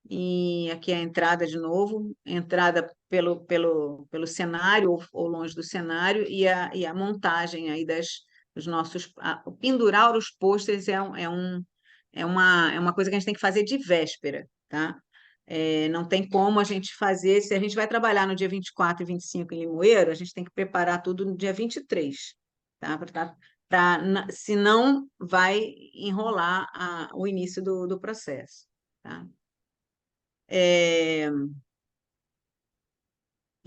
E aqui é a entrada de novo, entrada pelo cenário ou longe do cenário, e a montagem aí dos nossos. Pendurar os pôsteres é uma coisa que a gente tem que fazer de véspera, tá? Não tem como a gente fazer, se a gente vai trabalhar no dia 24 e 25 em Limoeiro, a gente tem que preparar tudo no dia 23, tá? Senão vai enrolar o início do processo, tá? É,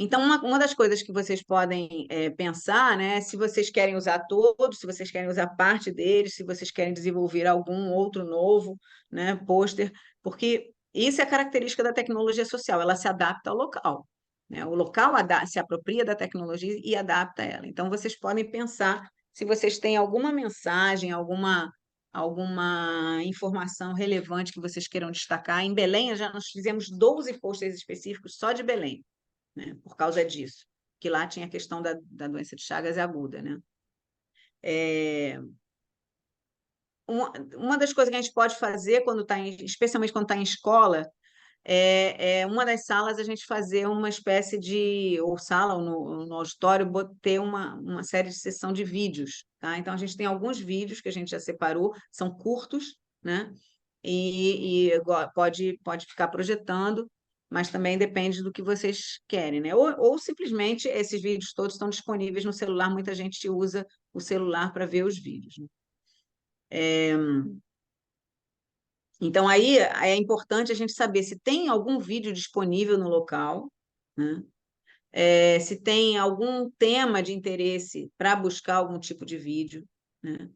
Então, uma das coisas que vocês podem pensar, né, se vocês querem usar todos, se vocês querem usar parte deles, se vocês querem desenvolver algum outro novo, né, pôster, porque isso é a característica da tecnologia social, ela se adapta ao local, né? O local se apropria da tecnologia e adapta ela. Então, vocês podem pensar se vocês têm alguma mensagem, alguma informação relevante que vocês queiram destacar. Em Belém, já nós fizemos 12 posters específicos só de Belém, né, por causa disso, que lá tinha a questão da doença de Chagas aguda, né? Uma das coisas que a gente pode fazer quando especialmente quando está em escola, uma das salas a gente fazer uma espécie de, ou sala, ou no auditório, ter uma série de sessão de vídeos, tá? Então, a gente tem alguns vídeos que a gente já separou, são curtos, né? E pode ficar projetando, mas também depende do que vocês querem, né? Ou simplesmente esses vídeos todos estão disponíveis no celular, muita gente usa o celular para ver os vídeos, né? Então, aí é importante a gente saber se tem algum vídeo disponível no local, né? Se tem algum tema de interesse para buscar algum tipo de vídeo, né?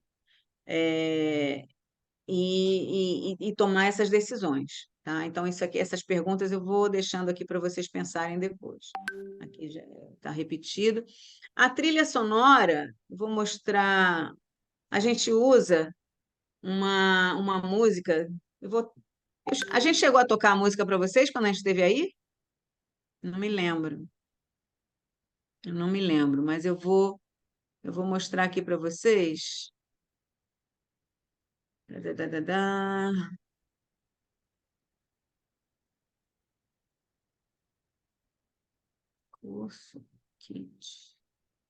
E tomar essas decisões, tá? Então, isso aqui, essas perguntas eu vou deixando aqui para vocês pensarem depois. Aqui já está repetido. A trilha sonora, vou mostrar. A gente usa uma música. A gente chegou a tocar a música para vocês quando a gente esteve aí? Não me lembro. Eu não me lembro, mas eu vou mostrar aqui para vocês. Da, da, da, da. Curso Kit.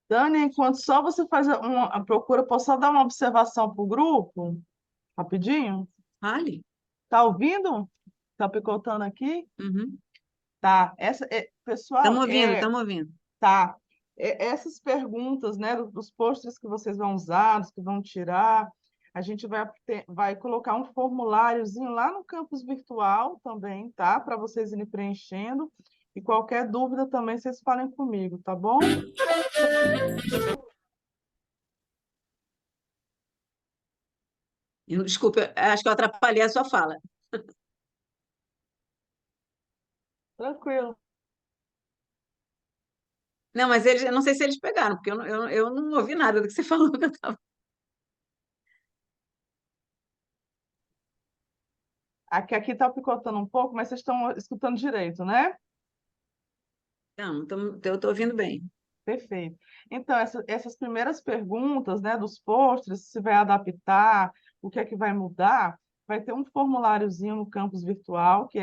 Dani, enquanto só você faz a procura, posso só dar uma observação para o grupo? Rapidinho? Fale. Tá ouvindo? Tá picotando aqui? Uhum. Tá, pessoal, Estamos ouvindo. tá. Essas perguntas, né, dos pôsteres que vocês vão usar, dos que vão tirar, a gente vai colocar um formuláriozinho lá no campus virtual também, tá? Para vocês irem preenchendo. E qualquer dúvida também vocês falem comigo, tá bom? Desculpa, acho que eu atrapalhei a sua fala. Tranquilo. Não, mas eu não sei se eles pegaram, porque eu não ouvi nada do que você falou. Que eu tava... Aqui está picotando um pouco, mas vocês estão escutando direito, né? Não, eu estou ouvindo bem. Perfeito. Então, essas primeiras perguntas, né, dos pôsteres, se vai adaptar, o que é que vai mudar, vai ter um formuláriozinho no campus virtual que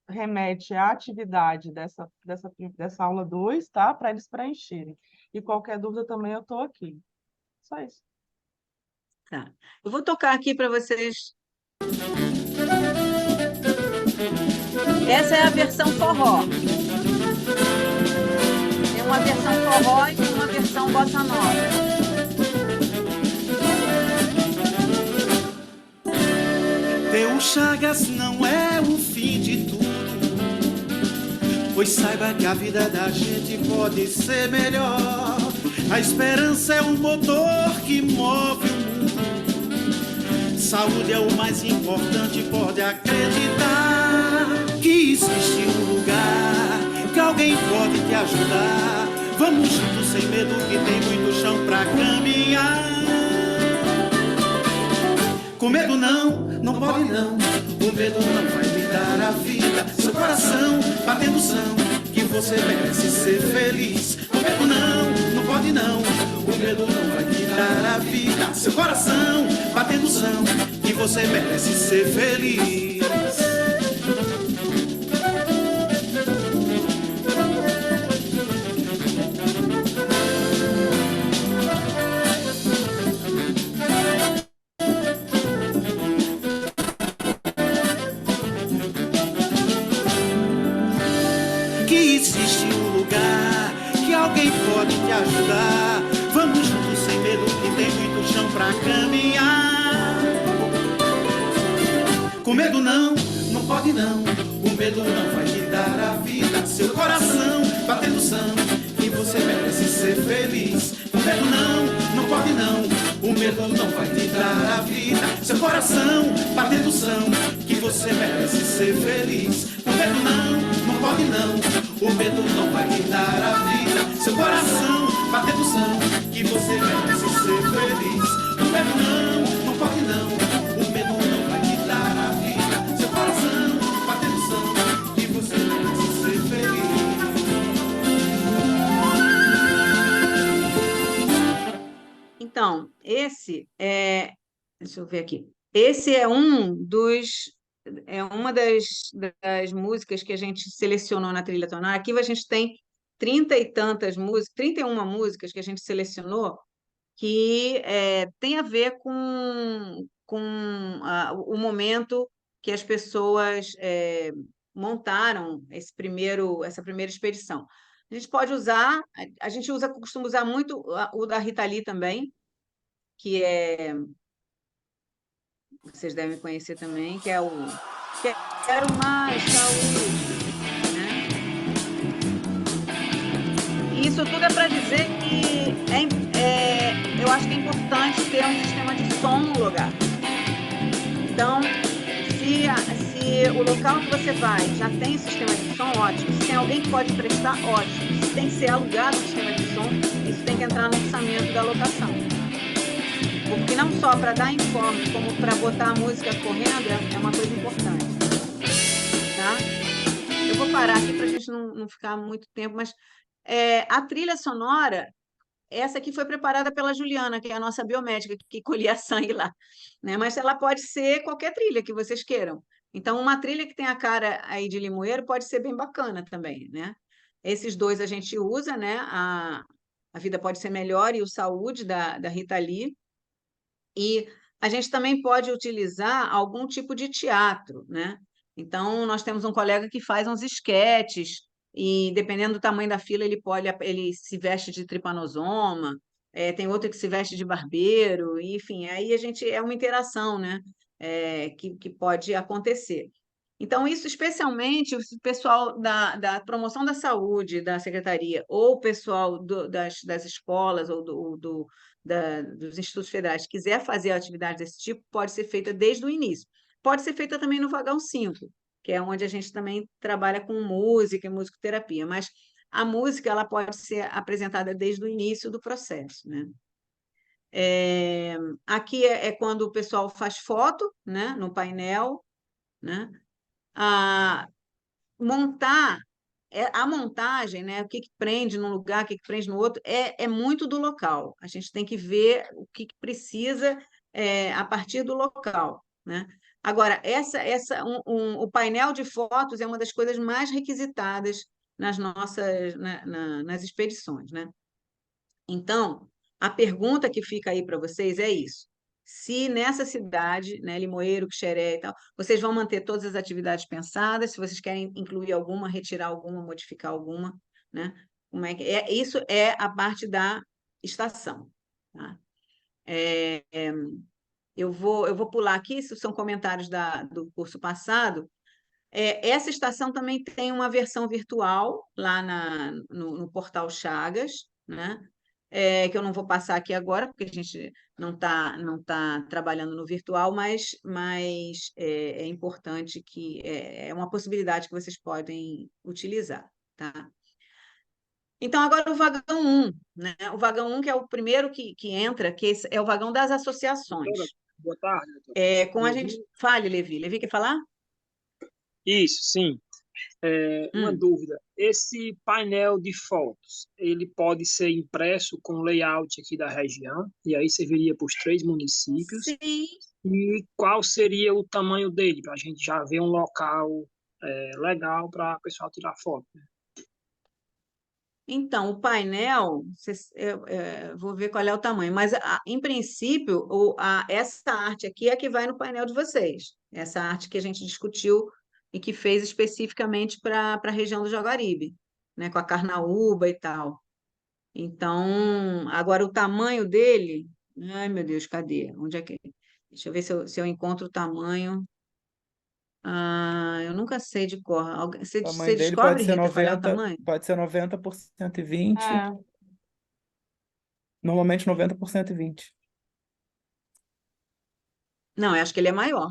remete à atividade dessa aula 2, tá? Para eles preencherem. E qualquer dúvida também eu estou aqui. Só isso. Tá. Eu vou tocar aqui para vocês. Essa é a versão forró. Tem uma versão forró e uma versão bossa nova. Ter um Chagas não é o fim de tudo, pois saiba que a vida da gente pode ser melhor. A esperança é o motor que move o mundo. Saúde é o mais importante, pode acreditar que existe um lugar que alguém pode te ajudar. Vamos juntos sem medo que tem muito chão pra caminhar. Com medo não pode não. O medo não vai me dar a vida. Seu coração batendo são que você merece ser feliz. Com medo não pode não. O medo não vai te dar a vida. Seu coração batendo são que você merece ser feliz. Ajudar. Vamos juntos sem medo que tem muito chão pra caminhar. Com medo não pode não. O medo não vai te dar a vida. Seu coração batendo são que você merece ser feliz. Com medo não pode não. O medo não vai te dar a vida. Seu coração batendo são que você merece ser feliz. Com medo não pode não. O medo não vai te dar a vida. Seu coração batendo são que você merece ser feliz. O medo não pode não. O medo não vai te dar a vida. Seu coração batendo são que você merece ser feliz. Então, esse é... Deixa eu ver aqui. Esse é uma das músicas que a gente selecionou na trilha tonal. Aqui a gente tem 30 e tantas músicas, 31 músicas que a gente selecionou que tem a ver com o momento que as pessoas montaram essa primeira expedição. A gente pode usar, costuma usar muito o da Rita Lee também, que vocês devem conhecer também, que é o Quero Mais Saúde. Isso tudo é para dizer que eu acho que é importante ter um sistema de som no lugar. Então, se o local que você vai já tem sistema de som, ótimo. Se tem alguém que pode prestar, ótimo. Se tem que ser alugado o sistema de som, isso tem que entrar no orçamento da locação. Porque não só para dar informe, como para botar a música correndo é uma coisa importante. Tá? Eu vou parar aqui para a gente não ficar muito tempo, mas a trilha sonora, essa aqui foi preparada pela Juliana, que é a nossa biomédica, que colhia sangue lá, né? Mas ela pode ser qualquer trilha que vocês queiram. Então, uma trilha que tem a cara aí de limoeiro pode ser bem bacana também, né? Esses dois a gente usa, né? A Vida Pode Ser Melhor e o Saúde, da Rita Lee. E a gente também pode utilizar algum tipo de teatro, né? Então, nós temos um colega que faz uns esquetes, e dependendo do tamanho da fila, ele se veste de tripanosoma, tem outro que se veste de barbeiro, enfim, aí a gente é uma interação, né? Que pode acontecer. Então, isso especialmente o pessoal da promoção da saúde, da secretaria, ou o pessoal das escolas ou dos institutos federais quiser fazer atividade desse tipo, pode ser feita desde o início. Pode ser feita também no vagão 5, que é onde a gente também trabalha com música e musicoterapia, mas a música ela pode ser apresentada desde o início do processo, né? Aqui é quando o pessoal faz foto, né, no painel, né? A montar a montagem, né, o que prende num lugar, o que prende no outro, é muito do local. A gente tem que ver o que precisa a partir do local, né? Agora, o painel de fotos é uma das coisas mais requisitadas nas nossas, nas expedições, né? Então, a pergunta que fica aí para vocês é isso. Se nessa cidade, né, Limoeiro, Xeré e tal, vocês vão manter todas as atividades pensadas, se vocês querem incluir alguma, retirar alguma, modificar alguma, né? Como é que isso é a parte da estação, tá? Eu vou pular aqui, isso são comentários do curso passado. Essa estação também tem uma versão virtual lá no portal Chagas, né? Que eu não vou passar aqui agora, porque a gente não tá trabalhando no virtual, mas é importante que é uma possibilidade que vocês podem utilizar, tá? Então, agora o vagão 1, né? O vagão 1, que é o primeiro que entra, que é o vagão das Doutora, associações. boa tarde, doutora. Com a gente... Fale, Levi. Levi, quer falar? Isso, sim. Uma dúvida. Esse painel de fotos, ele pode ser impresso com layout aqui da região, e aí serviria para os 3 municípios. Sim. E qual seria o tamanho dele, para a gente já ver um local legal para o pessoal tirar foto, né? Então, o painel, vou ver qual é o tamanho, mas em princípio, essa arte aqui é a que vai no painel de vocês. Essa arte que a gente discutiu e que fez especificamente para a região do Jaguaribe, né, com a carnaúba e tal. Então, agora o tamanho dele, ai meu Deus, cadê? Onde é que? Deixa eu ver se eu encontro o tamanho. Eu nunca sei de cor. Você O tamanho dele descobre, Rita, qual é o tamanho? pode ser 90 por 120, É, normalmente 90 por 120. Não, eu acho que ele é maior.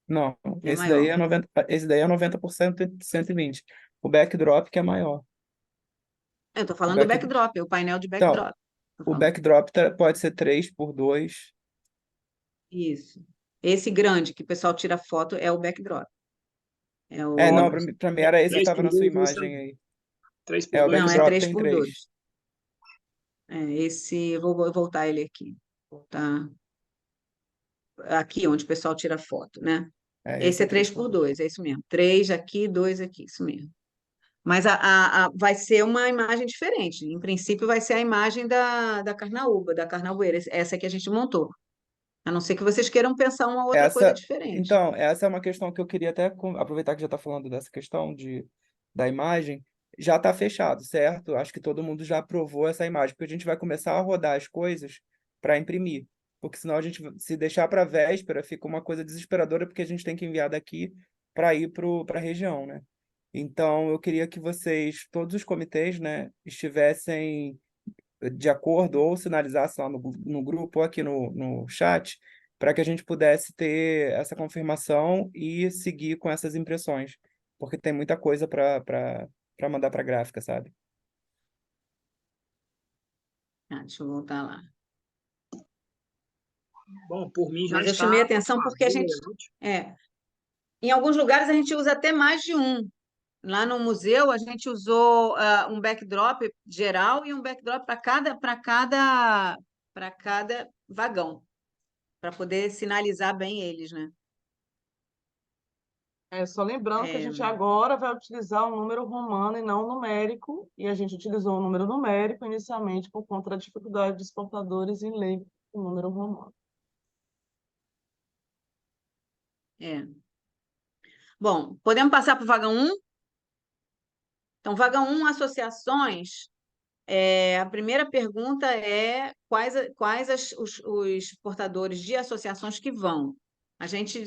Não, Ele é esse daí maior. é 90 por 120. O backdrop que é maior. Eu estou O falando do back... backdrop, o painel de Então, backdrop. o backdrop pode ser 3 por 2. Isso. Esse grande que o pessoal tira foto é o backdrop. Não, pra mim era esse que 3 estava por na sua 2, imagem aí. 3 por O 2. Não, é backdrop 3 tem por 3. 2. Eu vou voltar ele aqui. Voltar aqui onde o pessoal tira foto, né? Esse é 3 por 2, é isso mesmo. 3 aqui, 2 aqui, isso mesmo. Mas vai ser uma imagem diferente. Em princípio, vai ser a imagem da carnaúba, da carnaúbeira, essa que a gente montou. A não ser que vocês queiram pensar uma outra coisa diferente. Então, essa é uma questão que eu queria até aproveitar que já está falando dessa questão da imagem. Já está fechado, certo? Acho que todo mundo já aprovou essa imagem, porque a gente vai começar a rodar as coisas para imprimir. Porque senão a gente, se deixar para véspera, fica uma coisa desesperadora, porque a gente tem que enviar daqui para ir para a região, né? Então, eu queria que vocês, todos os comitês, né, estivessem de acordo ou sinalizasse lá no grupo ou aqui no chat, para que a gente pudesse ter essa confirmação e seguir com essas impressões, porque tem muita coisa para mandar para a gráfica, sabe? Deixa eu voltar lá. Bom, por mim já Mas eu está. chamei a atenção porque a gente... em alguns lugares a gente usa até mais de um. Lá no museu a gente usou um backdrop geral e um backdrop para cada vagão, para poder sinalizar bem eles, né? só lembrando que a gente agora vai utilizar o número romano e não o numérico, e a gente utilizou o número numérico inicialmente por conta da dificuldade dos portadores em ler o número romano. Bom, podemos passar para o vagão 1? Então, vagão 1, associações. A primeira pergunta é quais os portadores de associações que vão. A gente,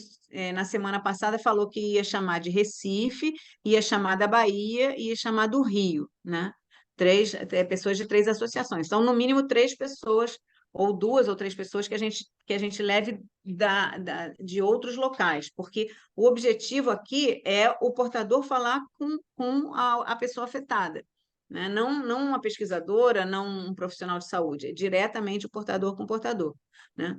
na semana passada, falou que ia chamar de Recife, ia chamar da Bahia e ia chamar do Rio, né? Pessoas de 3 associações. Então, no mínimo, 3 pessoas, ou 2 ou 3 pessoas que a gente leve de outros locais, porque o objetivo aqui é o portador falar com a pessoa afetada, né? Não uma pesquisadora, não um profissional de saúde, é diretamente o portador com o portador, né?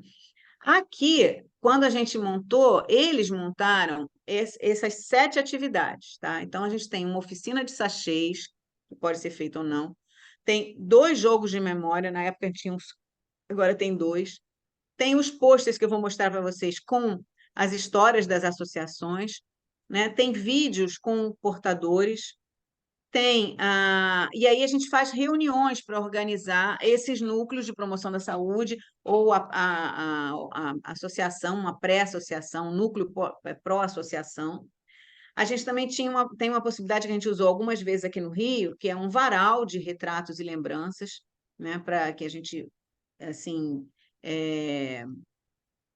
Aqui, quando a gente montou, eles montaram essas 7 atividades, tá? Então, a gente tem uma oficina de sachês, que pode ser feita ou não, tem 2 jogos de memória, na época tinha uns, agora tem 2, tem os posters que eu vou mostrar para vocês com as histórias das associações, né? Tem vídeos com portadores, e aí a gente faz reuniões para organizar esses núcleos de promoção da saúde, ou a associação, uma pré-associação, um núcleo pró-associação. A gente também tem uma possibilidade que a gente usou algumas vezes aqui no Rio, que é um varal de retratos e lembranças, né, para que a gente, assim,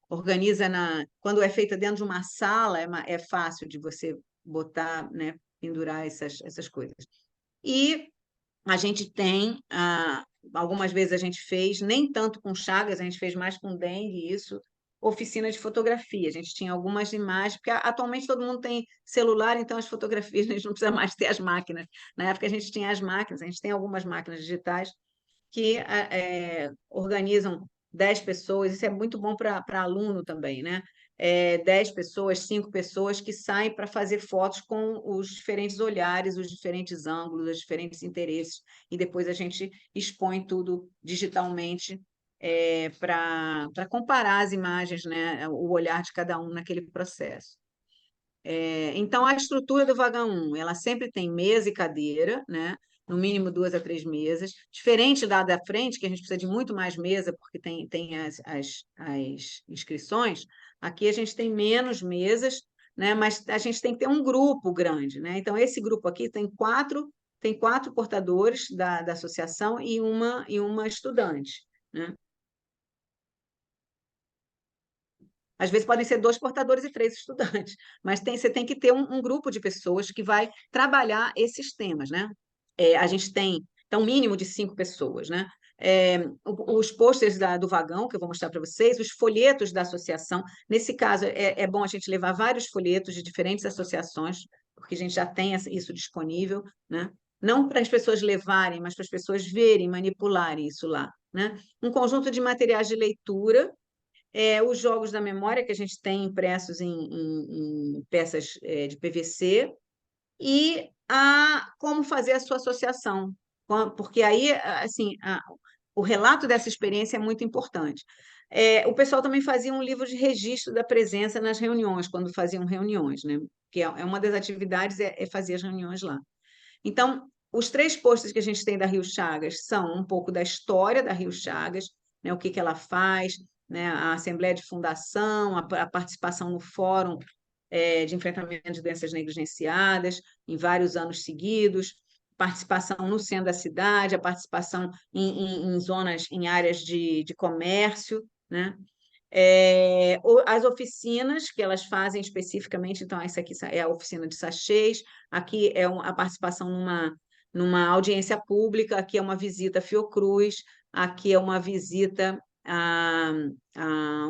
organiza quando é feita dentro de uma sala, é fácil de você botar, né, pendurar essas coisas. E a gente tem, algumas vezes a gente fez, nem tanto com Chagas, a gente fez mais com dengue, isso, oficina de fotografia. A gente tinha algumas imagens, porque atualmente todo mundo tem celular, então as fotografias, a gente não precisa mais ter as máquinas. Na época a gente tinha as máquinas, a gente tem algumas máquinas digitais que organizam 10 pessoas, isso é muito bom para aluno também, né? 10 pessoas, 5 pessoas que saem para fazer fotos com os diferentes olhares, os diferentes ângulos, os diferentes interesses, e depois a gente expõe tudo digitalmente para comparar as imagens, né? O olhar de cada um naquele processo. Então, a estrutura do vagão 1, ela sempre tem mesa e cadeira, né? No mínimo 2 a 3 mesas, diferente da frente, que a gente precisa de muito mais mesa, porque tem as inscrições, aqui a gente tem menos mesas, né? Mas a gente tem que ter um grupo grande, né? Então, esse grupo aqui tem quatro portadores da associação e uma estudante, né? Às vezes podem ser 2 portadores e 3 estudantes, mas você tem que ter um grupo de pessoas que vai trabalhar esses temas, né? A gente tem, então, um mínimo de 5 pessoas, né? Os pôsteres do vagão, que eu vou mostrar para vocês, os folhetos da associação. Nesse caso, é bom a gente levar vários folhetos de diferentes associações, porque a gente já tem isso disponível, né? Não para as pessoas levarem, mas para as pessoas verem, manipularem isso lá, né? Um conjunto de materiais de leitura, os jogos da memória que a gente tem impressos em peças de PVC, e como fazer a sua associação, porque aí, assim, o relato dessa experiência é muito importante. O pessoal também fazia um livro de registro da presença nas reuniões, quando faziam reuniões, né? Que é uma das atividades, fazer as reuniões lá. Então, os 3 posters que a gente tem da Rio Chagas são um pouco da história da Rio Chagas, né, o que ela faz, né, a Assembleia de Fundação, a participação no Fórum de Enfrentamento de Doenças Negligenciadas, em vários anos seguidos, participação no centro da cidade, a participação em zonas, em áreas de comércio, né? As oficinas que elas fazem especificamente, então, essa aqui é a oficina de sachês, aqui é a participação numa audiência pública, aqui é uma visita à Fiocruz, aqui é uma visita a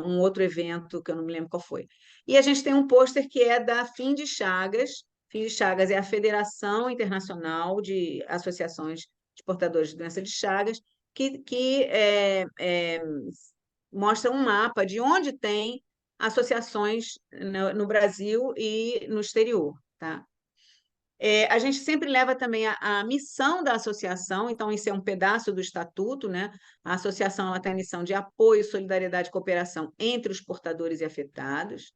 um outro evento, que eu não me lembro qual foi. E a gente tem um pôster que é da Fim de Chagas. Fim de Chagas é a Federação Internacional de Associações de Portadores de Doença de Chagas, que mostra um mapa de onde tem associações no Brasil e no exterior, tá? A gente sempre leva também a missão da associação, então isso é um pedaço do estatuto, né? A associação ela tem a missão de apoio, solidariedade e cooperação entre os portadores e afetados,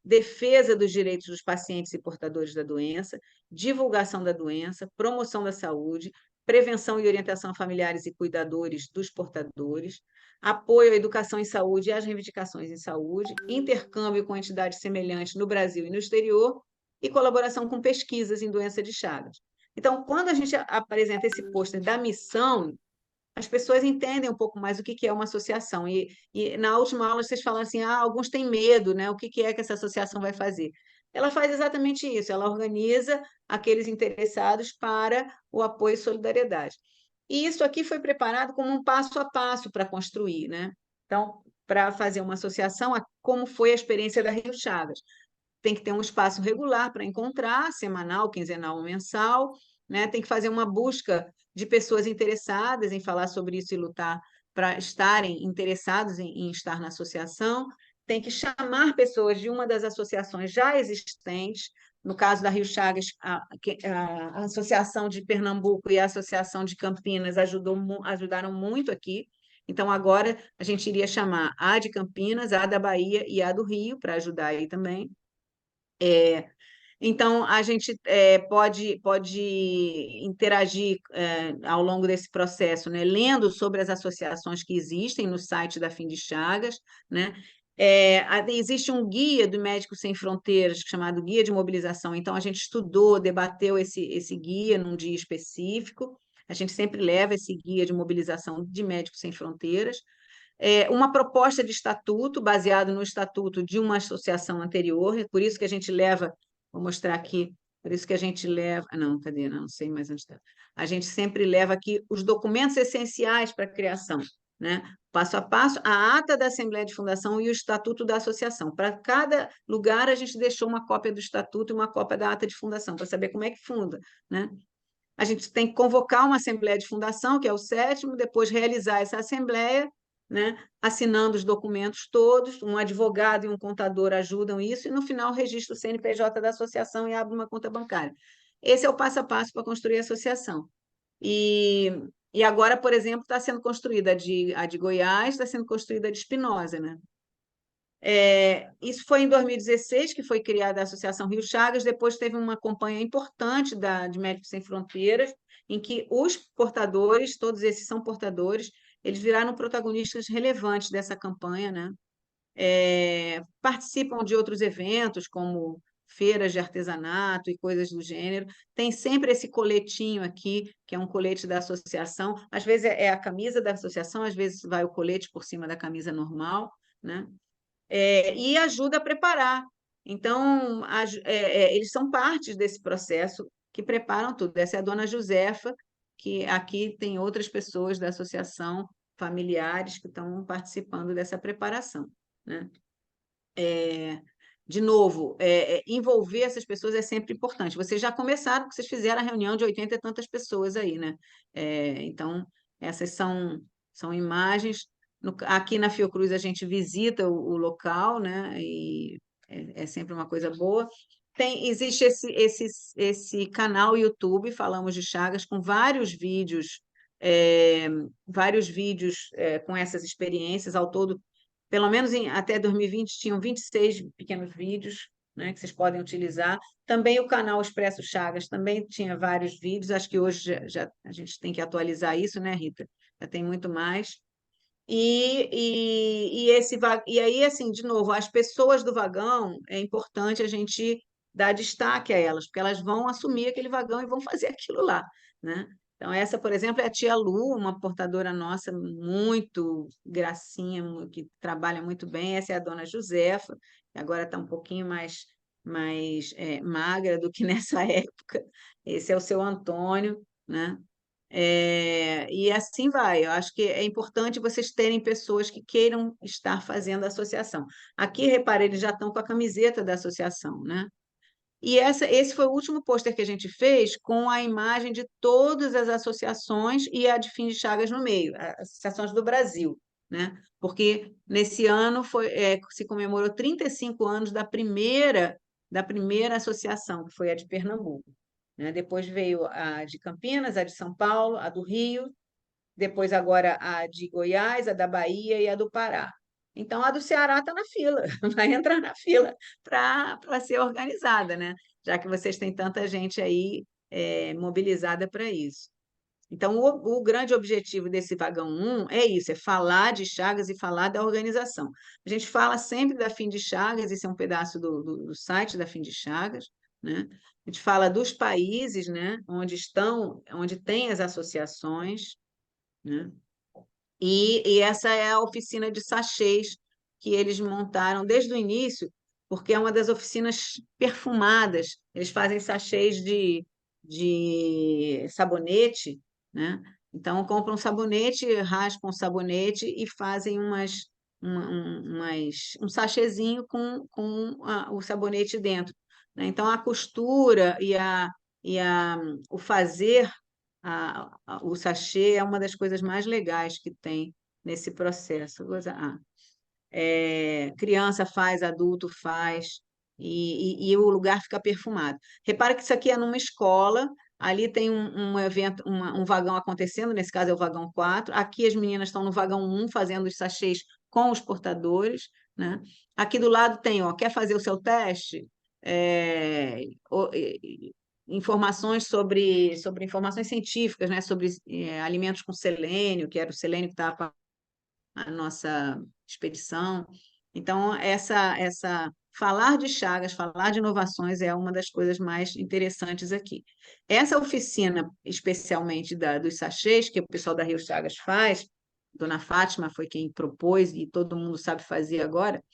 defesa dos direitos dos pacientes e portadores da doença, divulgação da doença, promoção da saúde, prevenção e orientação a familiares e cuidadores dos portadores, apoio à educação em saúde e às reivindicações em saúde, intercâmbio com entidades semelhantes no Brasil e no exterior, e colaboração com pesquisas em doença de Chagas. Então, quando a gente apresenta esse pôster da missão, as pessoas entendem um pouco mais o que é uma associação. E na última aula vocês falaram assim, alguns têm medo, né? O que é que essa associação vai fazer? Ela faz exatamente isso, ela organiza aqueles interessados para o apoio e solidariedade. E isso aqui foi preparado como um passo a passo para construir, né? Então, para fazer uma associação, como foi a experiência da Rio Chagas. Tem que ter um espaço regular para encontrar, semanal, quinzenal ou mensal, né? Tem que fazer uma busca de pessoas interessadas em falar sobre isso e lutar para estarem interessados em estar na associação, tem que chamar pessoas de uma das associações já existentes, no caso da Rio Chagas, a Associação de Pernambuco e a Associação de Campinas ajudaram muito aqui, então agora a gente iria chamar a de Campinas, a da Bahia e a do Rio, para ajudar aí também. Então, a gente pode interagir ao longo desse processo, né, lendo sobre as associações que existem no site da Fim de Chagas, né? Existe um guia do Médicos Sem Fronteiras chamado Guia de Mobilização, então a gente estudou, debateu esse guia num dia específico, a gente sempre leva esse guia de mobilização de Médicos Sem Fronteiras, uma proposta de estatuto baseado no estatuto de uma associação anterior, é por isso que a gente leva, vou mostrar aqui, por isso que a gente leva, não, cadê? Não sei mais onde está. A gente sempre leva aqui os documentos essenciais para a criação, né? Passo a passo, a ata da Assembleia de Fundação e o estatuto da associação. Para cada lugar, a gente deixou uma cópia do estatuto e uma cópia da ata de fundação, para saber como é que funda, né? A gente tem que convocar uma Assembleia de Fundação, que é o 7º, depois realizar essa Assembleia, né, assinando os documentos todos, um advogado e um contador ajudam isso, e no final registra o CNPJ da associação e abre uma conta bancária. Esse é o passo a passo para construir a associação. E agora, por exemplo, está sendo construída a de Goiás, está sendo construída a de Espinosa, né? Isso foi em 2016 que foi criada a Associação Rio Chagas, depois teve uma campanha importante de Médicos Sem Fronteiras, em que os portadores, todos esses são portadores, eles viraram protagonistas relevantes dessa campanha, né? Participam de outros eventos, como feiras de artesanato e coisas do gênero. Tem sempre esse coletinho aqui, que é um colete da associação. Às vezes é a camisa da associação, às vezes vai o colete por cima da camisa normal, né? E ajuda a preparar. Então, eles são partes desse processo que preparam tudo. Essa é a dona Josefa, que aqui tem outras pessoas da associação, familiares, que estão participando dessa preparação, né? De novo, envolver essas pessoas é sempre importante. Vocês já começaram, porque vocês fizeram a reunião de 80 e tantas pessoas aí, né? Então, essas são imagens. Aqui na Fiocruz a gente visita o local, né? E é sempre uma coisa boa. Existe esse canal YouTube, Falamos de Chagas, com vários vídeos com essas experiências. Ao todo, pelo menos até 2020, tinham 26 pequenos vídeos, né, que vocês podem utilizar. Também o canal Expresso Chagas também tinha vários vídeos. Acho que hoje a gente tem que atualizar isso, né, Rita? Já tem muito mais. E aí, assim, de novo, as pessoas do vagão, é importante a gente dar destaque a elas, porque elas vão assumir aquele vagão e vão fazer aquilo lá, né? Então, essa, por exemplo, é a tia Lu, uma portadora nossa muito gracinha, que trabalha muito bem. Essa é a dona Josefa, que agora está um pouquinho mais magra do que nessa época. Esse é o seu Antônio, né? E assim vai. Eu acho que é importante vocês terem pessoas que queiram estar fazendo a associação. Aqui, repare, eles já estão com a camiseta da associação, né? E esse foi o último pôster que a gente fez com a imagem de todas as associações e a de Fim de Chagas no meio, as associações do Brasil, né? Porque nesse ano se comemorou 35 anos da primeira associação, que foi a de Pernambuco, né? Depois veio a de Campinas, a de São Paulo, a do Rio, depois agora a de Goiás, a da Bahia e a do Pará. Então, a do Ceará está na fila, vai entrar na fila para ser organizada, né? Já que vocês têm tanta gente aí mobilizada para isso. Então, o grande objetivo desse Vagão 1 é isso, é falar de Chagas e falar da organização. A gente fala sempre da Fim de Chagas, esse é um pedaço do site da Fim de Chagas, né? A gente fala dos países, né, onde tem as associações, né? E essa é a oficina de sachês que eles montaram desde o início, porque é uma das oficinas perfumadas. Eles fazem sachês de sabonete, né? Então, compram sabonete, raspam o sabonete e fazem um sachêzinho com o sabonete dentro, né? Então, a costura e o fazer o sachê é uma das coisas mais legais que tem nesse processo. Criança faz, adulto faz, e o lugar fica perfumado. Repara que isso aqui é numa escola, ali tem um evento, um vagão acontecendo, nesse caso é o vagão 4, aqui as meninas estão no vagão 1 fazendo os sachês com os portadores, né? Aqui do lado tem, ó, quer fazer o seu teste? Informações sobre informações científicas, né? Sobre alimentos com selênio, que era o selênio que estava a nossa expedição. Então, falar de Chagas, falar de inovações é uma das coisas mais interessantes aqui. Essa oficina, especialmente dos sachês, que o pessoal da Rio Chagas faz, Dona Fátima foi quem propôs e todo mundo sabe fazer agora,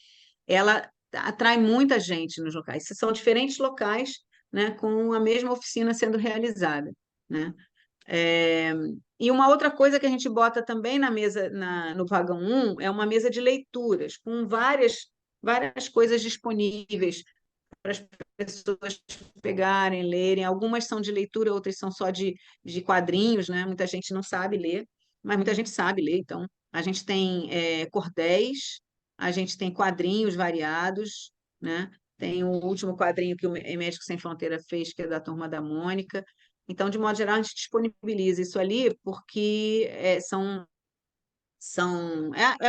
ela atrai muita gente nos locais. São diferentes locais, né, com a mesma oficina sendo realizada, né? E uma outra coisa que a gente bota também na mesa, no vagão 1, é uma mesa de leituras, com várias coisas disponíveis para as pessoas pegarem, lerem. Algumas são de leitura, outras são só de quadrinhos, né? Muita gente não sabe ler, mas muita gente sabe ler. Então, a gente tem cordéis, a gente tem quadrinhos variados, né? Tem o último quadrinho que o Médicos Sem Fronteira fez, que é da Turma da Mônica. Então, de modo geral, a gente disponibiliza isso ali porque é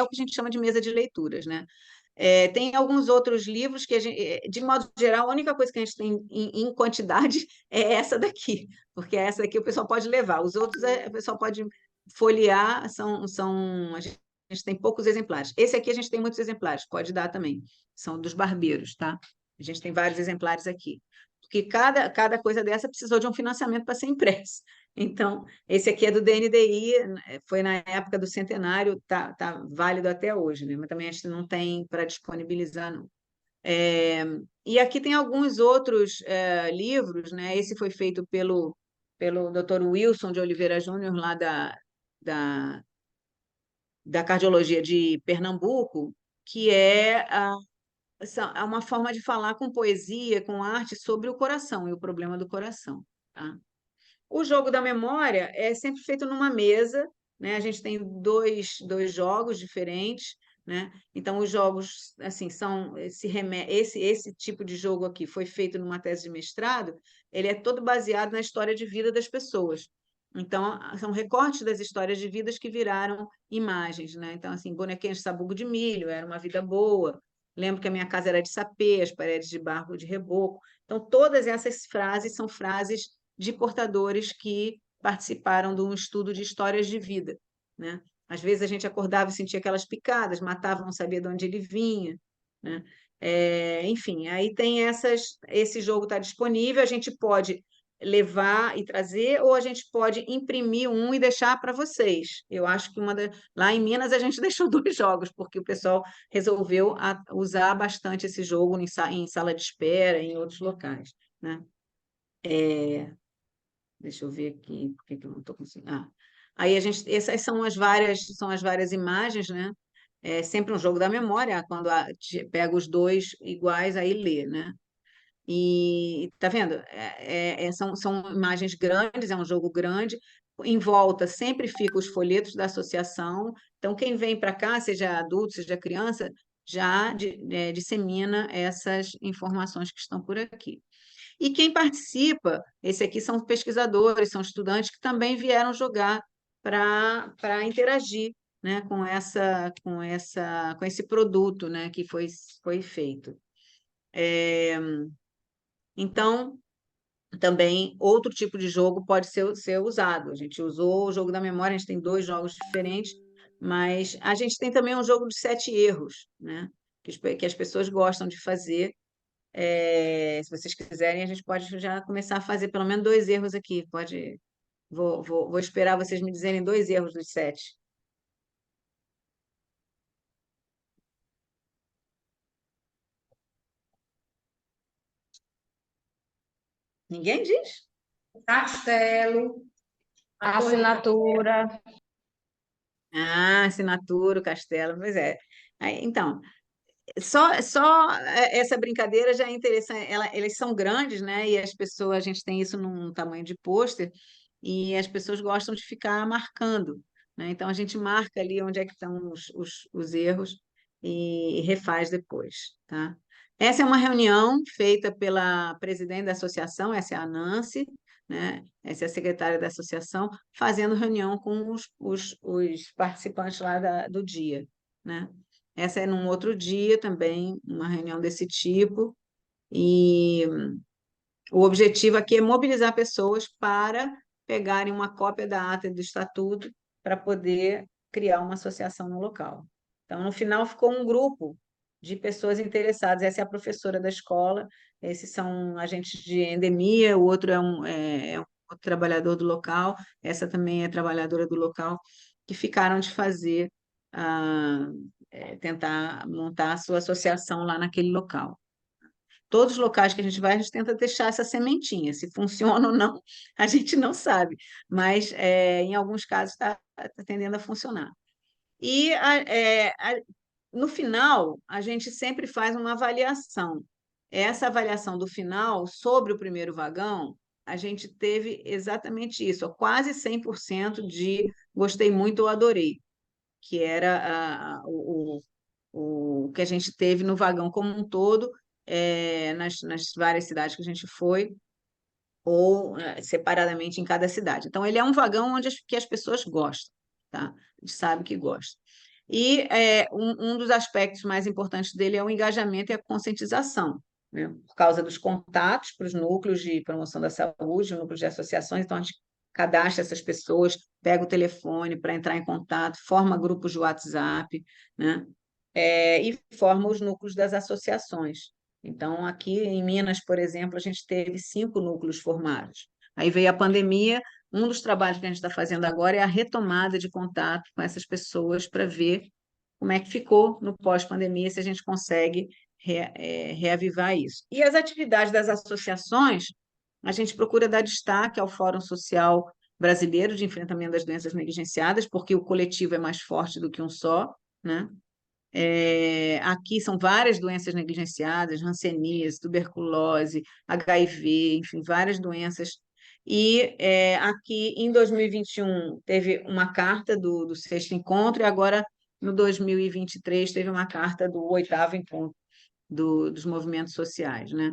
o que a gente chama de mesa de leituras, né? Tem alguns outros livros que, de modo geral, a única coisa que a gente tem em quantidade é essa daqui, porque essa daqui o pessoal pode levar, os outros o pessoal pode folhear, a gente tem poucos exemplares. Esse aqui a gente tem muitos exemplares, pode dar também, são dos barbeiros, tá? A gente tem vários exemplares aqui, porque cada coisa dessa precisou de um financiamento para ser impresso. Então, esse aqui é do DNDI, foi na época do centenário, tá válido até hoje, né? Mas também a gente não tem para disponibilizar, não. E aqui tem alguns outros livros, né? Esse foi feito pelo Dr. Wilson de Oliveira Júnior, lá da Cardiologia de Pernambuco, que é uma forma de falar com poesia, com arte, sobre o coração e o problema do coração, tá? O jogo da memória é sempre feito numa mesa, né? A gente tem dois jogos diferentes, né? Então, os jogos, assim, esse tipo de jogo aqui foi feito numa tese de mestrado, ele é todo baseado na história de vida das pessoas. Então, são recortes das histórias de vidas que viraram imagens, né? Então, assim, bonequinhas de sabugo de milho, era uma vida boa. Lembro que a minha casa era de sapê, as paredes de barro de reboco. Então, todas essas frases são frases de portadores que participaram de um estudo de histórias de vida, né? Às vezes a gente acordava e sentia aquelas picadas, matava, não sabia de onde ele vinha, né? Enfim, aí tem esse jogo está disponível, a gente pode levar e trazer, ou a gente pode imprimir um e deixar para vocês. Eu acho que lá em Minas a gente deixou 2 jogos, porque o pessoal resolveu usar bastante esse jogo em sala de espera, em outros locais, né? Deixa eu ver aqui, por que eu não estou conseguindo. Aí essas são as várias imagens, né? É sempre um jogo da memória, quando pega os 2 iguais, aí lê, né? E tá vendo? São imagens grandes, é um jogo grande. Em volta sempre ficam os folhetos da associação. Então, quem vem para cá, seja adulto, seja criança, já dissemina essas informações que estão por aqui. E quem participa, esse aqui são pesquisadores, são estudantes que também vieram jogar para interagir, né, com esse produto, né, que foi feito. Então, também outro tipo de jogo pode ser usado. A gente usou o jogo da memória, a gente tem 2 jogos diferentes, mas a gente tem também um jogo de 7 erros, né, que as pessoas gostam de fazer, Se vocês quiserem, a gente pode já começar a fazer pelo menos 2 erros aqui. Vou esperar vocês me dizerem 2 erros dos 7. Ninguém diz? Castelo, a torre Assinatura. Assinatura, o castelo, pois é. Então, só essa brincadeira já é interessante. Eles são grandes, né? E as pessoas, a gente tem isso num tamanho de pôster, e as pessoas gostam de ficar marcando, né? Então a gente marca ali onde é que estão os erros e refaz depois, tá? Essa é uma reunião feita pela presidente da associação, essa é a Nancy, né? Essa é a secretária da associação, fazendo reunião com os participantes lá do dia, né? Essa é num outro dia também, uma reunião desse tipo, e o objetivo aqui é mobilizar pessoas para pegarem uma cópia da ata e do estatuto para poder criar uma associação no local. Então, no final, ficou um grupo de pessoas interessadas. Essa é a professora da escola, esses são agentes de endemia, o outro é um outro trabalhador do local, essa também é trabalhadora do local, que ficaram de fazer, tentar montar a sua associação lá naquele local. Todos os locais que a gente vai, a gente tenta deixar essa sementinha. Se funciona ou não, a gente não sabe, mas em alguns casos está tendendo a funcionar. E no final, a gente sempre faz uma avaliação. Essa avaliação do final sobre o primeiro vagão, a gente teve exatamente isso, ó, quase 100% de gostei muito ou adorei, que era o que a gente teve no vagão como um todo, nas várias cidades que a gente foi, ou separadamente em cada cidade. Então, ele é um vagão onde que as pessoas gostam, tá? A gente sabe que gosta. E um dos aspectos mais importantes dele é o engajamento e a conscientização, né? Por causa dos contatos para os núcleos de promoção da saúde, núcleos de associações, então a gente cadastra essas pessoas, pega o telefone para entrar em contato, forma grupos de WhatsApp, né? E forma os núcleos das associações. Então, aqui em Minas, por exemplo, a gente teve 5 núcleos formados. Aí veio a pandemia, um dos trabalhos que a gente está fazendo agora é a retomada de contato com essas pessoas para ver como é que ficou no pós-pandemia, se a gente consegue reavivar isso. E as atividades das associações, a gente procura dar destaque ao Fórum Social Brasileiro de Enfrentamento das Doenças Negligenciadas, porque o coletivo é mais forte do que um só, né? Aqui são várias doenças negligenciadas, hanseníase, tuberculose, HIV, enfim, várias doenças. E aqui em 2021 teve uma carta do 6º encontro, e agora no 2023 teve uma carta do 8º encontro dos movimentos sociais, né?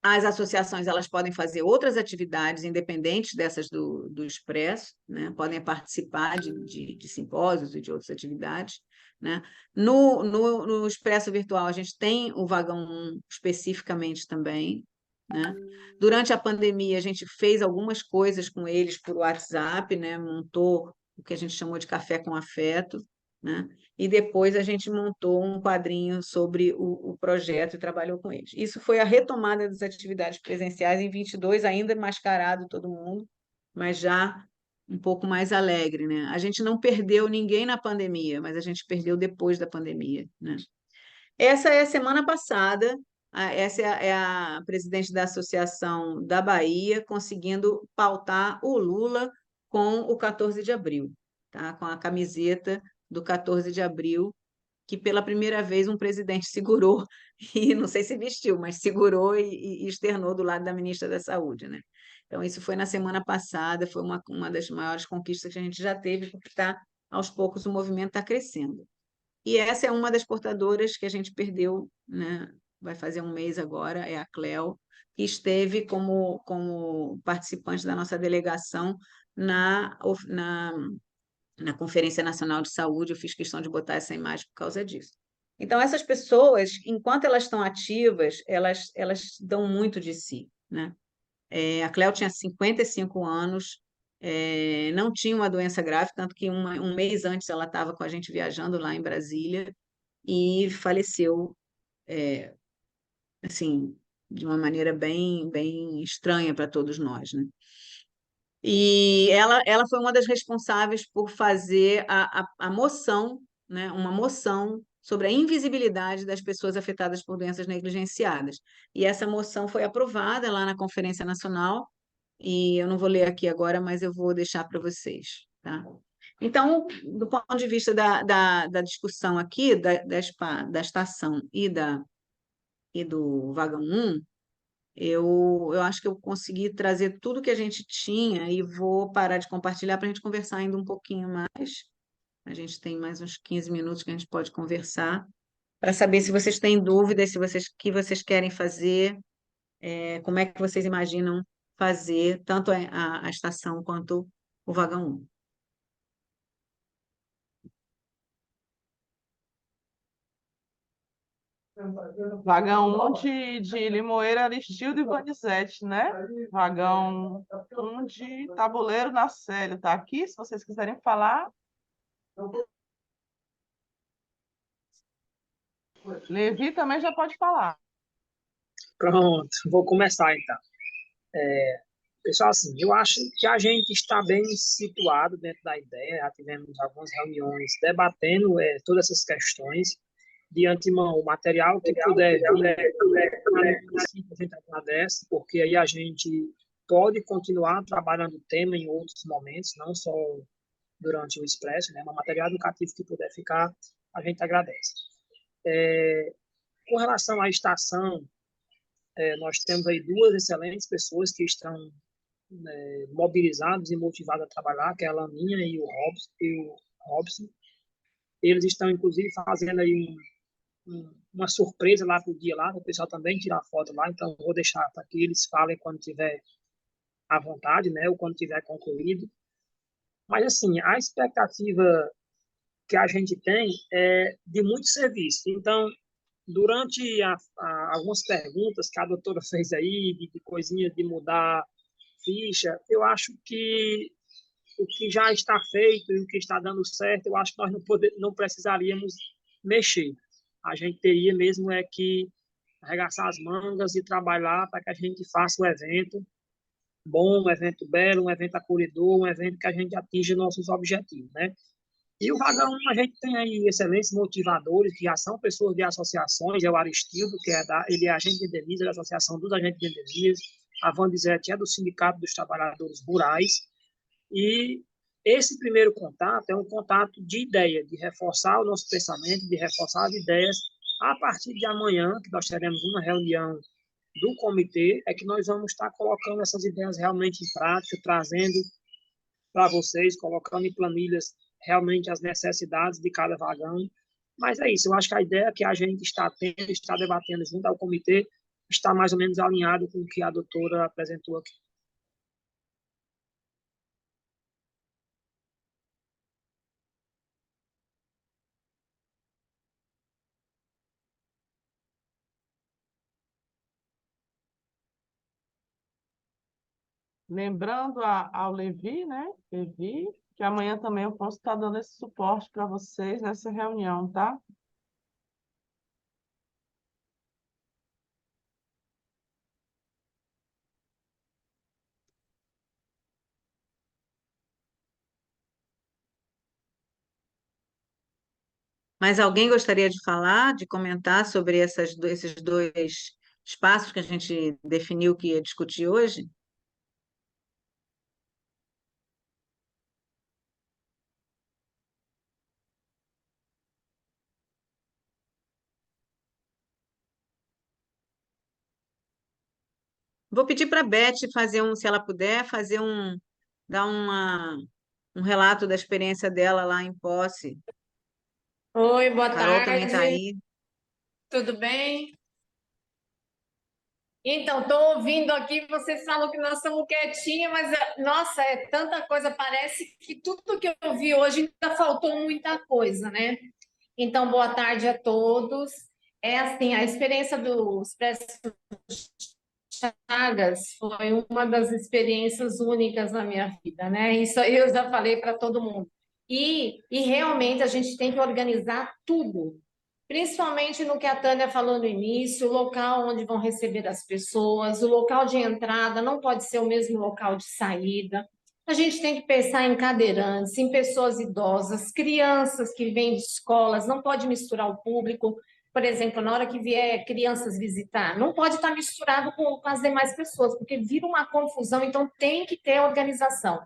As associações elas podem fazer outras atividades independentes dessas do Expresso, né? Podem participar de simpósios e de outras atividades, né? No Expresso Virtual, a gente tem o vagão 1 especificamente também, né? Durante a pandemia, a gente fez algumas coisas com eles por WhatsApp, né? Montou o que a gente chamou de Café com Afeto, né? E depois a gente montou um quadrinho sobre o projeto e trabalhou com eles. Isso foi a retomada das atividades presenciais em 22, ainda mascarado todo mundo, mas já um pouco mais alegre, né? A gente não perdeu ninguém na pandemia, mas a gente perdeu depois da pandemia, né? Essa é a semana passada, essa é a presidente da Associação da Bahia conseguindo pautar o Lula com o 14 de abril, tá? Com a camiseta do 14 de abril, que pela primeira vez um presidente segurou, e não sei se vestiu, mas segurou e externou do lado da ministra da Saúde, né? Então, isso foi na semana passada, foi uma das maiores conquistas que a gente já teve, porque aos poucos o movimento está crescendo. E essa é uma das portadoras que a gente perdeu, né? Vai fazer um mês agora, é a Cleo, que esteve como participante da nossa delegação na Conferência Nacional de Saúde. Eu fiz questão de botar essa imagem por causa disso. Então, essas pessoas, enquanto elas estão ativas, elas dão muito de si, né? A Cleo tinha 55 anos, não tinha uma doença grave, tanto que um mês antes ela estava com a gente viajando lá em Brasília, e faleceu, assim, de uma maneira bem estranha para todos nós, né? E ela foi uma das responsáveis por fazer a moção, né, uma moção sobre a invisibilidade das pessoas afetadas por doenças negligenciadas. E essa moção foi aprovada lá na Conferência Nacional, e eu não vou ler aqui agora, mas eu vou deixar para vocês, tá? Então, do ponto de vista da discussão aqui, da estação e do vagão 1, eu acho que eu consegui trazer tudo que a gente tinha e vou parar de compartilhar para a gente conversar ainda um pouquinho mais. A gente tem mais uns 15 minutos que a gente pode conversar, para saber se vocês têm dúvidas, se vocês, o que vocês querem fazer, como é que vocês imaginam fazer tanto a estação quanto o vagão 1. Vagão 1 de Limoeiro, Aristildo e Vanizete, né? Vagão 1 de Tabuleiro na Célia, tá aqui, se vocês quiserem falar. Levi também já pode falar. Pronto, vou começar então. Pessoal, assim, eu acho que a gente está bem situado dentro da ideia, já tivemos algumas reuniões debatendo todas essas questões. De antemão, o material que puder vir, a gente agradece, porque aí a gente pode continuar trabalhando o tema em outros momentos, não só durante o Expresso, né? Mas material educativo que puder ficar, a gente agradece. Com relação à estação, nós temos aí duas excelentes pessoas que estão mobilizados e motivados a trabalhar, que é a Laninha e o Robson. Eles estão, inclusive, fazendo aí uma surpresa lá pro dia lá, para o pessoal também tirar foto lá, então vou deixar para que eles falem quando tiver à vontade, né, ou quando tiver concluído. Mas, assim, a expectativa que a gente tem é de muito serviço. Então, durante algumas perguntas que a doutora fez aí, de coisinhas de mudar ficha, eu acho que o que já está feito e o que está dando certo, eu acho que nós não precisaríamos mexer. A gente teria mesmo que arregaçar as mangas e trabalhar para que a gente faça um evento bom, um evento belo, um evento acolhedor, um evento que a gente atinja nossos objetivos, né? E o vagão, a gente tem aí excelentes motivadores, que já são pessoas de associações, é o Aristildo, ele é agente de endemias, da Associação dos Agentes de Endemias, a Vanizete é do Sindicato dos Trabalhadores Rurais, e esse primeiro contato é um contato de ideia, de reforçar o nosso pensamento, de reforçar as ideias. A partir de amanhã, que nós teremos uma reunião do comitê, é que nós vamos estar colocando essas ideias realmente em prática, trazendo para vocês, colocando em planilhas realmente as necessidades de cada vagão. Mas é isso, eu acho que a ideia que a gente está tendo, está debatendo junto ao comitê, está mais ou menos alinhado com o que a doutora apresentou aqui. Lembrando ao Levi, né? Levi, que amanhã também eu posso estar dando esse suporte para vocês nessa reunião, tá? Mas alguém gostaria de falar, de comentar sobre esses dois espaços que a gente definiu que ia discutir hoje? Vou pedir para a Beth fazer se ela puder, dar um relato da experiência dela lá em Posse. Oi, boa Carol também está tarde. aí. Tudo bem? Então, estou ouvindo aqui, vocês falam que nós estamos quietinhos, mas, nossa, é tanta coisa, parece que tudo que eu vi hoje ainda faltou muita coisa, né? Então, boa tarde a todos. É assim, a experiência do Expresso Chagas foi uma das experiências únicas na minha vida, né? Isso aí eu já falei para todo mundo. E realmente a gente tem que organizar tudo. principalmente no que a Tânia falou no início, o local onde vão receber as pessoas, o local de entrada não pode ser o mesmo local de saída. A gente tem que pensar em cadeirantes, em pessoas idosas, crianças que vêm de escolas, não pode misturar o público. Por exemplo, na hora que vier crianças visitar, não pode estar misturado com as demais pessoas, porque vira uma confusão, então tem que ter organização.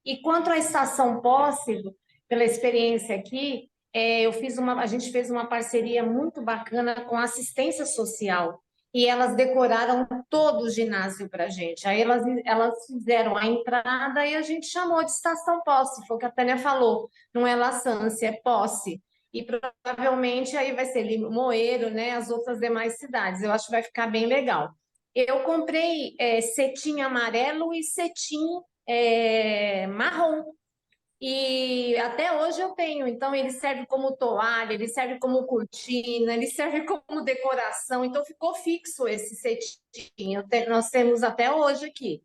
E quanto à estação posse, pela experiência aqui, a gente fez uma parceria muito bacana com a assistência social e elas decoraram todo o ginásio para a gente. Aí elas fizeram a entrada e a gente chamou de estação posse, foi o que a Tânia falou, não é laçância, é posse. E provavelmente aí vai ser Limoeiro, né, as outras demais cidades. Eu acho que vai ficar bem legal. Eu comprei cetim amarelo e cetim marrom. E até hoje eu tenho, então ele serve como toalha, ele serve como cortina, ele serve como decoração, então ficou fixo esse cetim. Nós temos até hoje aqui.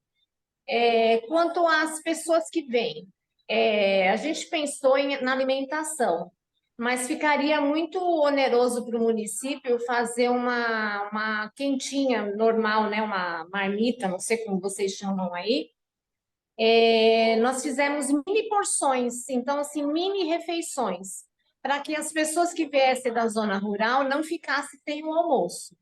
Quanto às pessoas que vêm, a gente pensou na alimentação, mas ficaria muito oneroso para o município fazer uma quentinha normal, né? Uma marmita, não sei como vocês chamam aí. Nós fizemos mini porções, então, assim, mini refeições, para que as pessoas que viessem da zona rural não ficassem sem o almoço.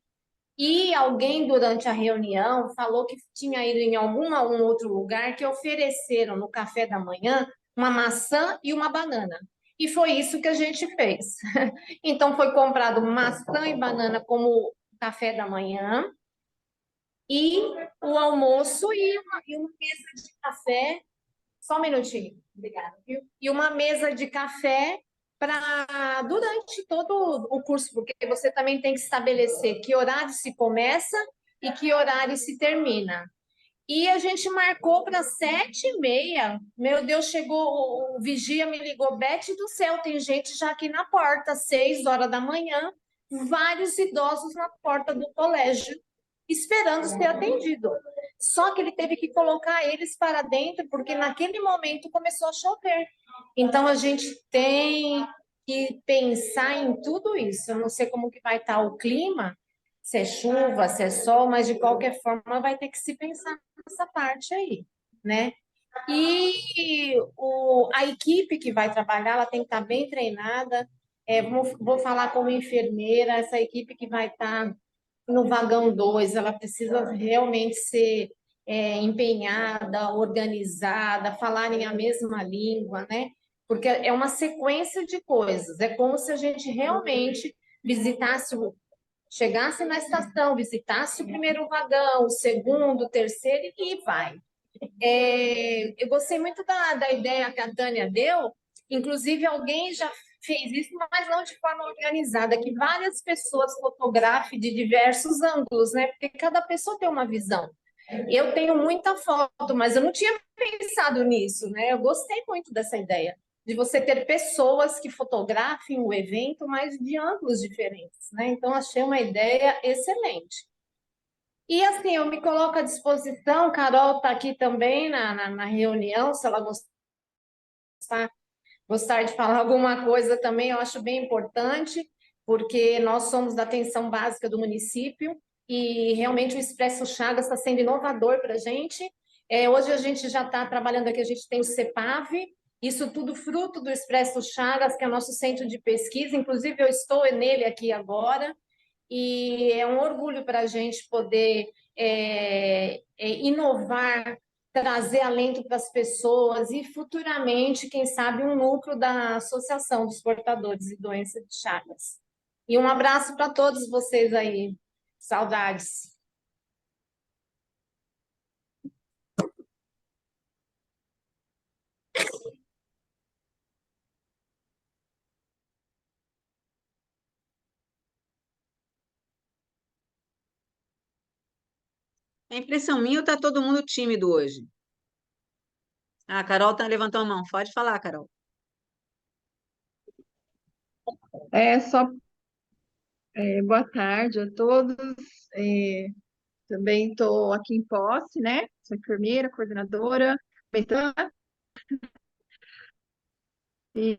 E alguém, durante a reunião, falou que tinha ido em algum outro lugar que ofereceram no café da manhã uma maçã e uma banana. E foi isso que a gente fez. Então, foi comprado maçã e banana como café da manhã, e o almoço e uma mesa de café. Só um minutinho, obrigada, viu? E uma mesa de café para durante todo o curso, porque você também tem que estabelecer que horário se começa e que horário se termina. E a gente marcou para 7h30. Meu Deus, chegou, o vigia me ligou, Beth do céu, tem gente já aqui na porta, 6 horas da manhã, vários idosos na porta do colégio, esperando ser atendido. Só que ele teve que colocar eles para dentro, porque naquele momento começou a chover. Então, a gente tem que pensar em tudo isso. Eu não sei como que vai estar o clima, se é chuva, se é sol, mas de qualquer forma vai ter que se pensar nessa parte aí, né? E a equipe que vai trabalhar, ela tem que estar bem treinada. Vou falar como enfermeira, essa equipe que vai estar no vagão 2, ela precisa realmente ser empenhada, organizada, falarem a mesma língua, né? Porque é uma sequência de coisas. É como se a gente realmente visitasse, chegasse na estação, visitasse o primeiro vagão, o segundo, o terceiro e vai. Eu gostei muito da ideia que a Tânia deu, inclusive alguém já fez isso, mas não de forma organizada, que várias pessoas fotografem de diversos ângulos, né? Porque cada pessoa tem uma visão. Eu tenho muita foto, mas eu não tinha pensado nisso, né? Eu gostei muito dessa ideia, de você ter pessoas que fotografem o evento, mas de ângulos diferentes, né? Então, achei uma ideia excelente. E assim, eu me coloco à disposição, Carol está aqui também na reunião, se ela gostar de falar alguma coisa também, eu acho bem importante, porque nós somos da atenção básica do município e realmente o Expresso Chagas está sendo inovador para a gente. Hoje a gente já está trabalhando aqui, a gente tem o CEPAV, isso tudo fruto do Expresso Chagas, que é o nosso centro de pesquisa, inclusive eu estou nele aqui agora, e é um orgulho para a gente poder inovar, trazer alento para as pessoas e futuramente, quem sabe, um núcleo da Associação dos Portadores de Doença de Chagas. E um abraço para todos vocês aí. Saudades. É impressão minha ou está todo mundo tímido hoje? Ah, a Carol levantou a mão. Pode falar, Carol. Boa tarde a todos. Também estou aqui em posse, né? Sou enfermeira, coordenadora, Betânia, e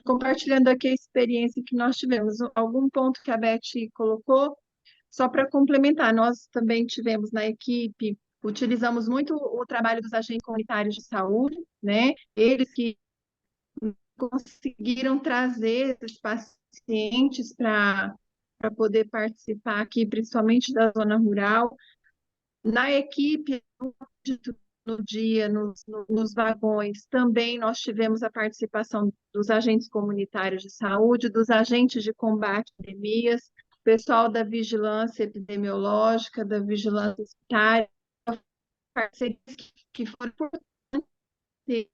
compartilhando aqui a experiência que nós tivemos. Algum ponto que a Beth colocou, só para complementar, nós também tivemos na equipe, utilizamos muito o trabalho dos agentes comunitários de saúde, né? Eles que conseguiram trazer esses pacientes para poder participar aqui, principalmente da zona rural. Na equipe, no dia, nos vagões, também nós tivemos a participação dos agentes comunitários de saúde, dos agentes de combate a epidemias, pessoal da vigilância epidemiológica, da vigilância sanitária, parcerias que foram importantes,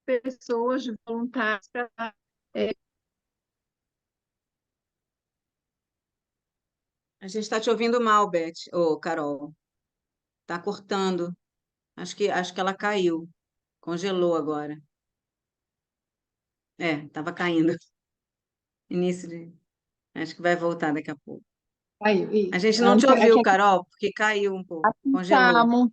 pessoas de voluntários para A gente está te ouvindo mal, Beth. Ô, Carol. Tá cortando. Acho que ela caiu. Congelou agora. Tava caindo. Início de... Acho que vai voltar daqui a pouco. aí. A gente não te ouviu, Carol, porque caiu um pouco. Está Congelou.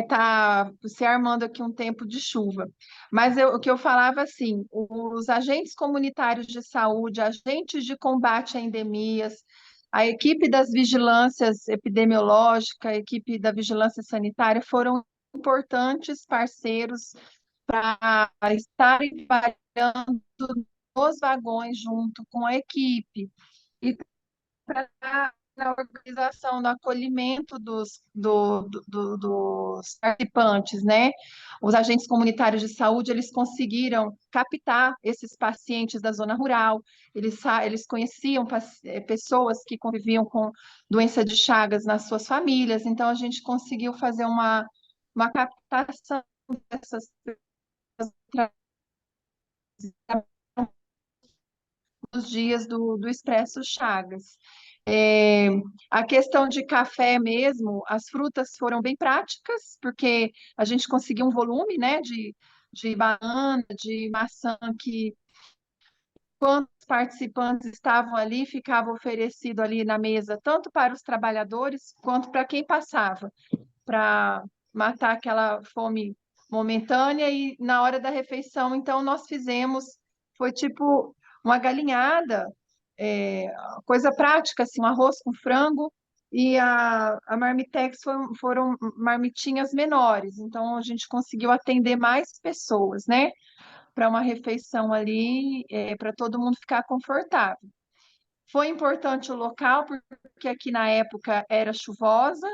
tá se armando aqui um tempo de chuva. Mas o que eu falava assim, os agentes comunitários de saúde, agentes de combate a endemias, a equipe das vigilâncias epidemiológica, a equipe da vigilância sanitária foram importantes parceiros para estarem trabalhando nos vagões junto com a equipe. E para na organização, no acolhimento dos participantes, né? Os agentes comunitários de saúde, eles conseguiram captar esses pacientes da zona rural, eles conheciam pessoas que conviviam com doença de Chagas nas suas famílias, então a gente conseguiu fazer uma captação dessas nos dias do Expresso Chagas. É, a questão de café mesmo, as frutas foram bem práticas, porque a gente conseguiu um volume, né, de banana, de maçã, que quando os participantes estavam ali, ficava oferecido ali na mesa, tanto para os trabalhadores quanto para quem passava, para matar aquela fome momentânea. E na hora da refeição, então, nós fizemos, foi tipo uma galinhada, coisa prática, assim, um arroz com frango, e a Marmitex foram marmitinhas menores, então a gente conseguiu atender mais pessoas, né? Para uma refeição ali, para todo mundo ficar confortável. Foi importante o local, porque aqui na época era chuvosa,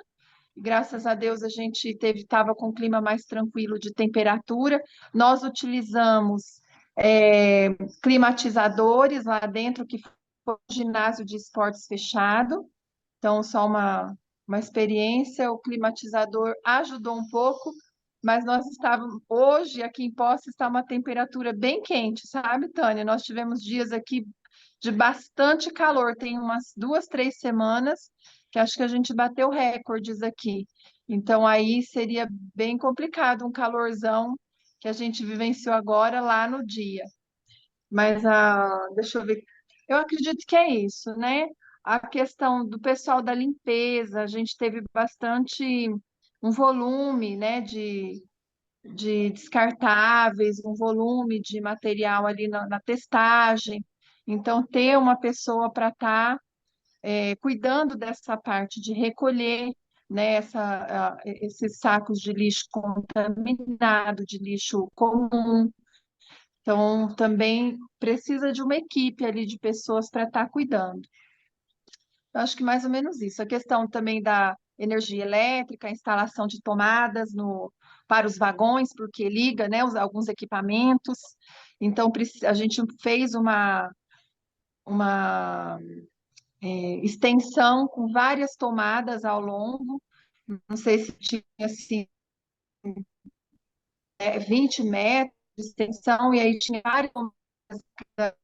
graças a Deus a gente estava com um clima mais tranquilo de temperatura. Nós utilizamos climatizadores lá dentro, que foi um ginásio de esportes fechado. Então, só uma experiência, o climatizador ajudou um pouco, mas nós estávamos, hoje aqui em Poços está uma temperatura bem quente, sabe, Tânia? Nós tivemos dias aqui de bastante calor, tem umas 2, 3 semanas que acho que a gente bateu recordes aqui. Então, aí seria bem complicado um calorzão que a gente vivenciou agora lá no dia. Mas deixa eu ver. Eu acredito que é isso, né? A questão do pessoal da limpeza, a gente teve bastante um volume, né, de descartáveis, um volume de material ali na testagem. Então, ter uma pessoa para estar cuidando dessa parte de recolher, né, esses sacos de lixo contaminado, de lixo comum. Então, também precisa de uma equipe ali de pessoas para estar cuidando. Eu acho que mais ou menos isso. A questão também da energia elétrica, a instalação de tomadas para os vagões, porque liga, né, alguns equipamentos. Então, a gente fez uma extensão com várias tomadas ao longo. Não sei se tinha assim, 20 metros de extensão, e aí tinha várias tomadas,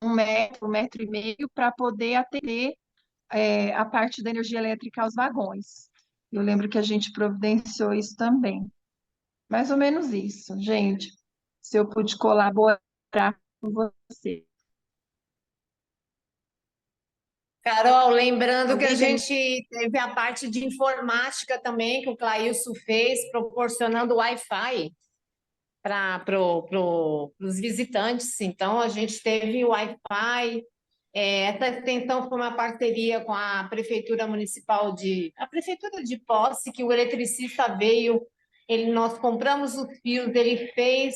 1 metro, 1,5 metro, para poder atender a parte da energia elétrica aos vagões. Eu lembro que a gente providenciou isso também. Mais ou menos isso, gente. Se eu pude colaborar com você. Carol, lembrando que a Alguém tem- gente teve a parte de informática também, que o Clailson fez, proporcionando Wi-Fi. os visitantes. Então, a gente teve Wi-Fi. Essa extensão foi uma parceria com a Prefeitura de Posse, que o eletricista veio, nós compramos os fios, ele fez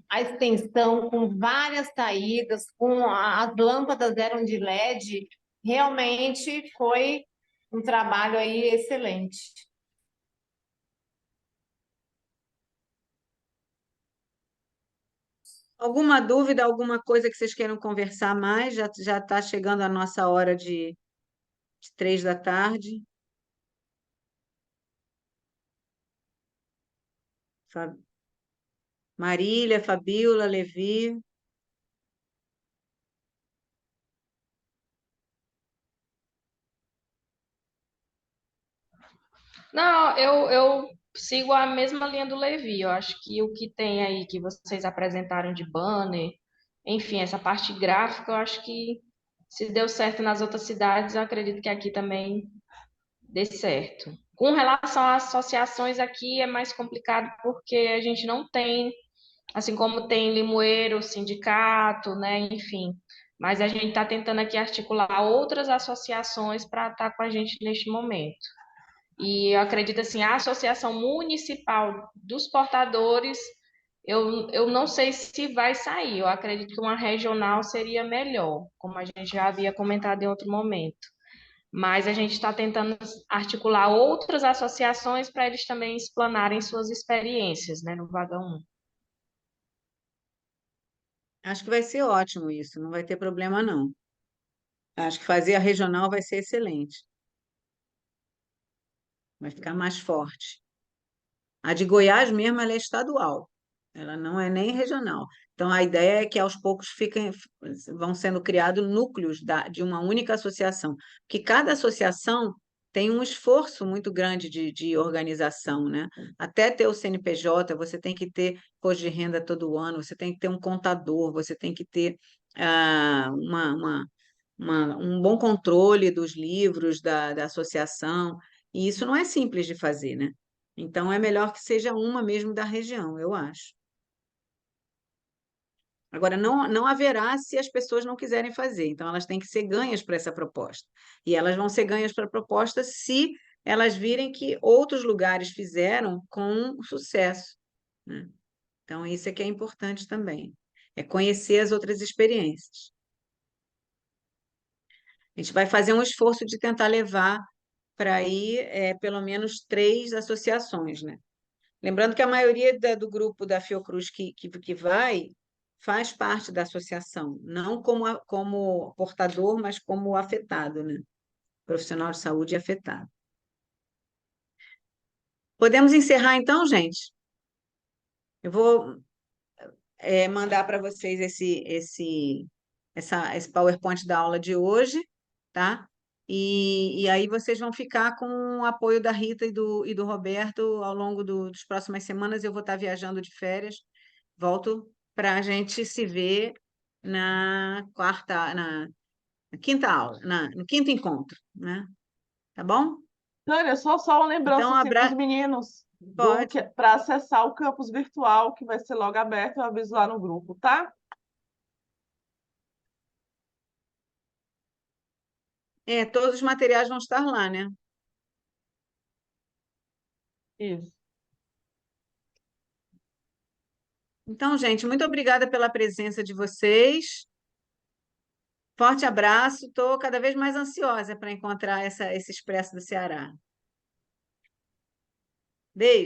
a extensão com várias saídas, as lâmpadas eram de LED, realmente foi um trabalho aí excelente. Alguma dúvida, alguma coisa que vocês queiram conversar mais? Já está chegando a nossa hora de 3 da tarde. Marília, Fabíola, Levi. Não, eu sigo a mesma linha do Levi. Eu acho que o que tem aí que vocês apresentaram de banner, enfim, essa parte gráfica, eu acho que se deu certo nas outras cidades, eu acredito que aqui também dê certo. Com relação às associações, aqui é mais complicado porque a gente não tem, assim como tem Limoeiro, sindicato, né, enfim. Mas a gente está tentando aqui articular outras associações para estar com a gente neste momento. E eu acredito assim, a Associação Municipal dos Portadores, eu não sei se vai sair. Eu acredito que uma regional seria melhor, como a gente já havia comentado em outro momento. Mas a gente está tentando articular outras associações para eles também explanarem suas experiências, né, no Vagão 1. Acho que vai ser ótimo isso, não vai ter problema, não. Acho que fazer a regional vai ser excelente. Vai ficar mais forte. A de Goiás mesmo, ela é estadual, ela não é nem regional. Então, a ideia é que aos poucos vão sendo criados núcleos de uma única associação, porque cada associação tem um esforço muito grande de organização, né? Até ter o CNPJ, você tem que ter imposto de renda todo ano, você tem que ter um contador, você tem que ter um bom controle dos livros da associação, e isso não é simples de fazer, né? Então, é melhor que seja uma mesmo da região, eu acho. Agora, não haverá se as pessoas não quiserem fazer, então elas têm que ser ganhas para essa proposta. E elas vão ser ganhas para a proposta se elas virem que outros lugares fizeram com sucesso, né? Então, isso é que é importante também, é conhecer as outras experiências. A gente vai fazer um esforço de tentar levar para aí pelo menos 3 associações, né? Lembrando que a maioria do grupo da Fiocruz que vai faz parte da associação, não como portador, mas como afetado, né? Profissional de saúde afetado. Podemos encerrar então, gente? Eu vou mandar para vocês esse PowerPoint da aula de hoje, tá? E aí vocês vão ficar com o apoio da Rita e do Roberto ao longo das próximas semanas. Eu vou estar viajando de férias, volto para a gente se ver na quinta aula, no quinto encontro, né? Tá bom? Tânia, só uma lembrança Então, assim, para os meninos pode. para acessar o campus virtual, que vai ser logo aberto, eu aviso lá no grupo, tá? Todos os materiais vão estar lá, né? Isso. Então, gente, muito obrigada pela presença de vocês. Forte abraço. Estou cada vez mais ansiosa para encontrar esse Expresso do Ceará. Beijo.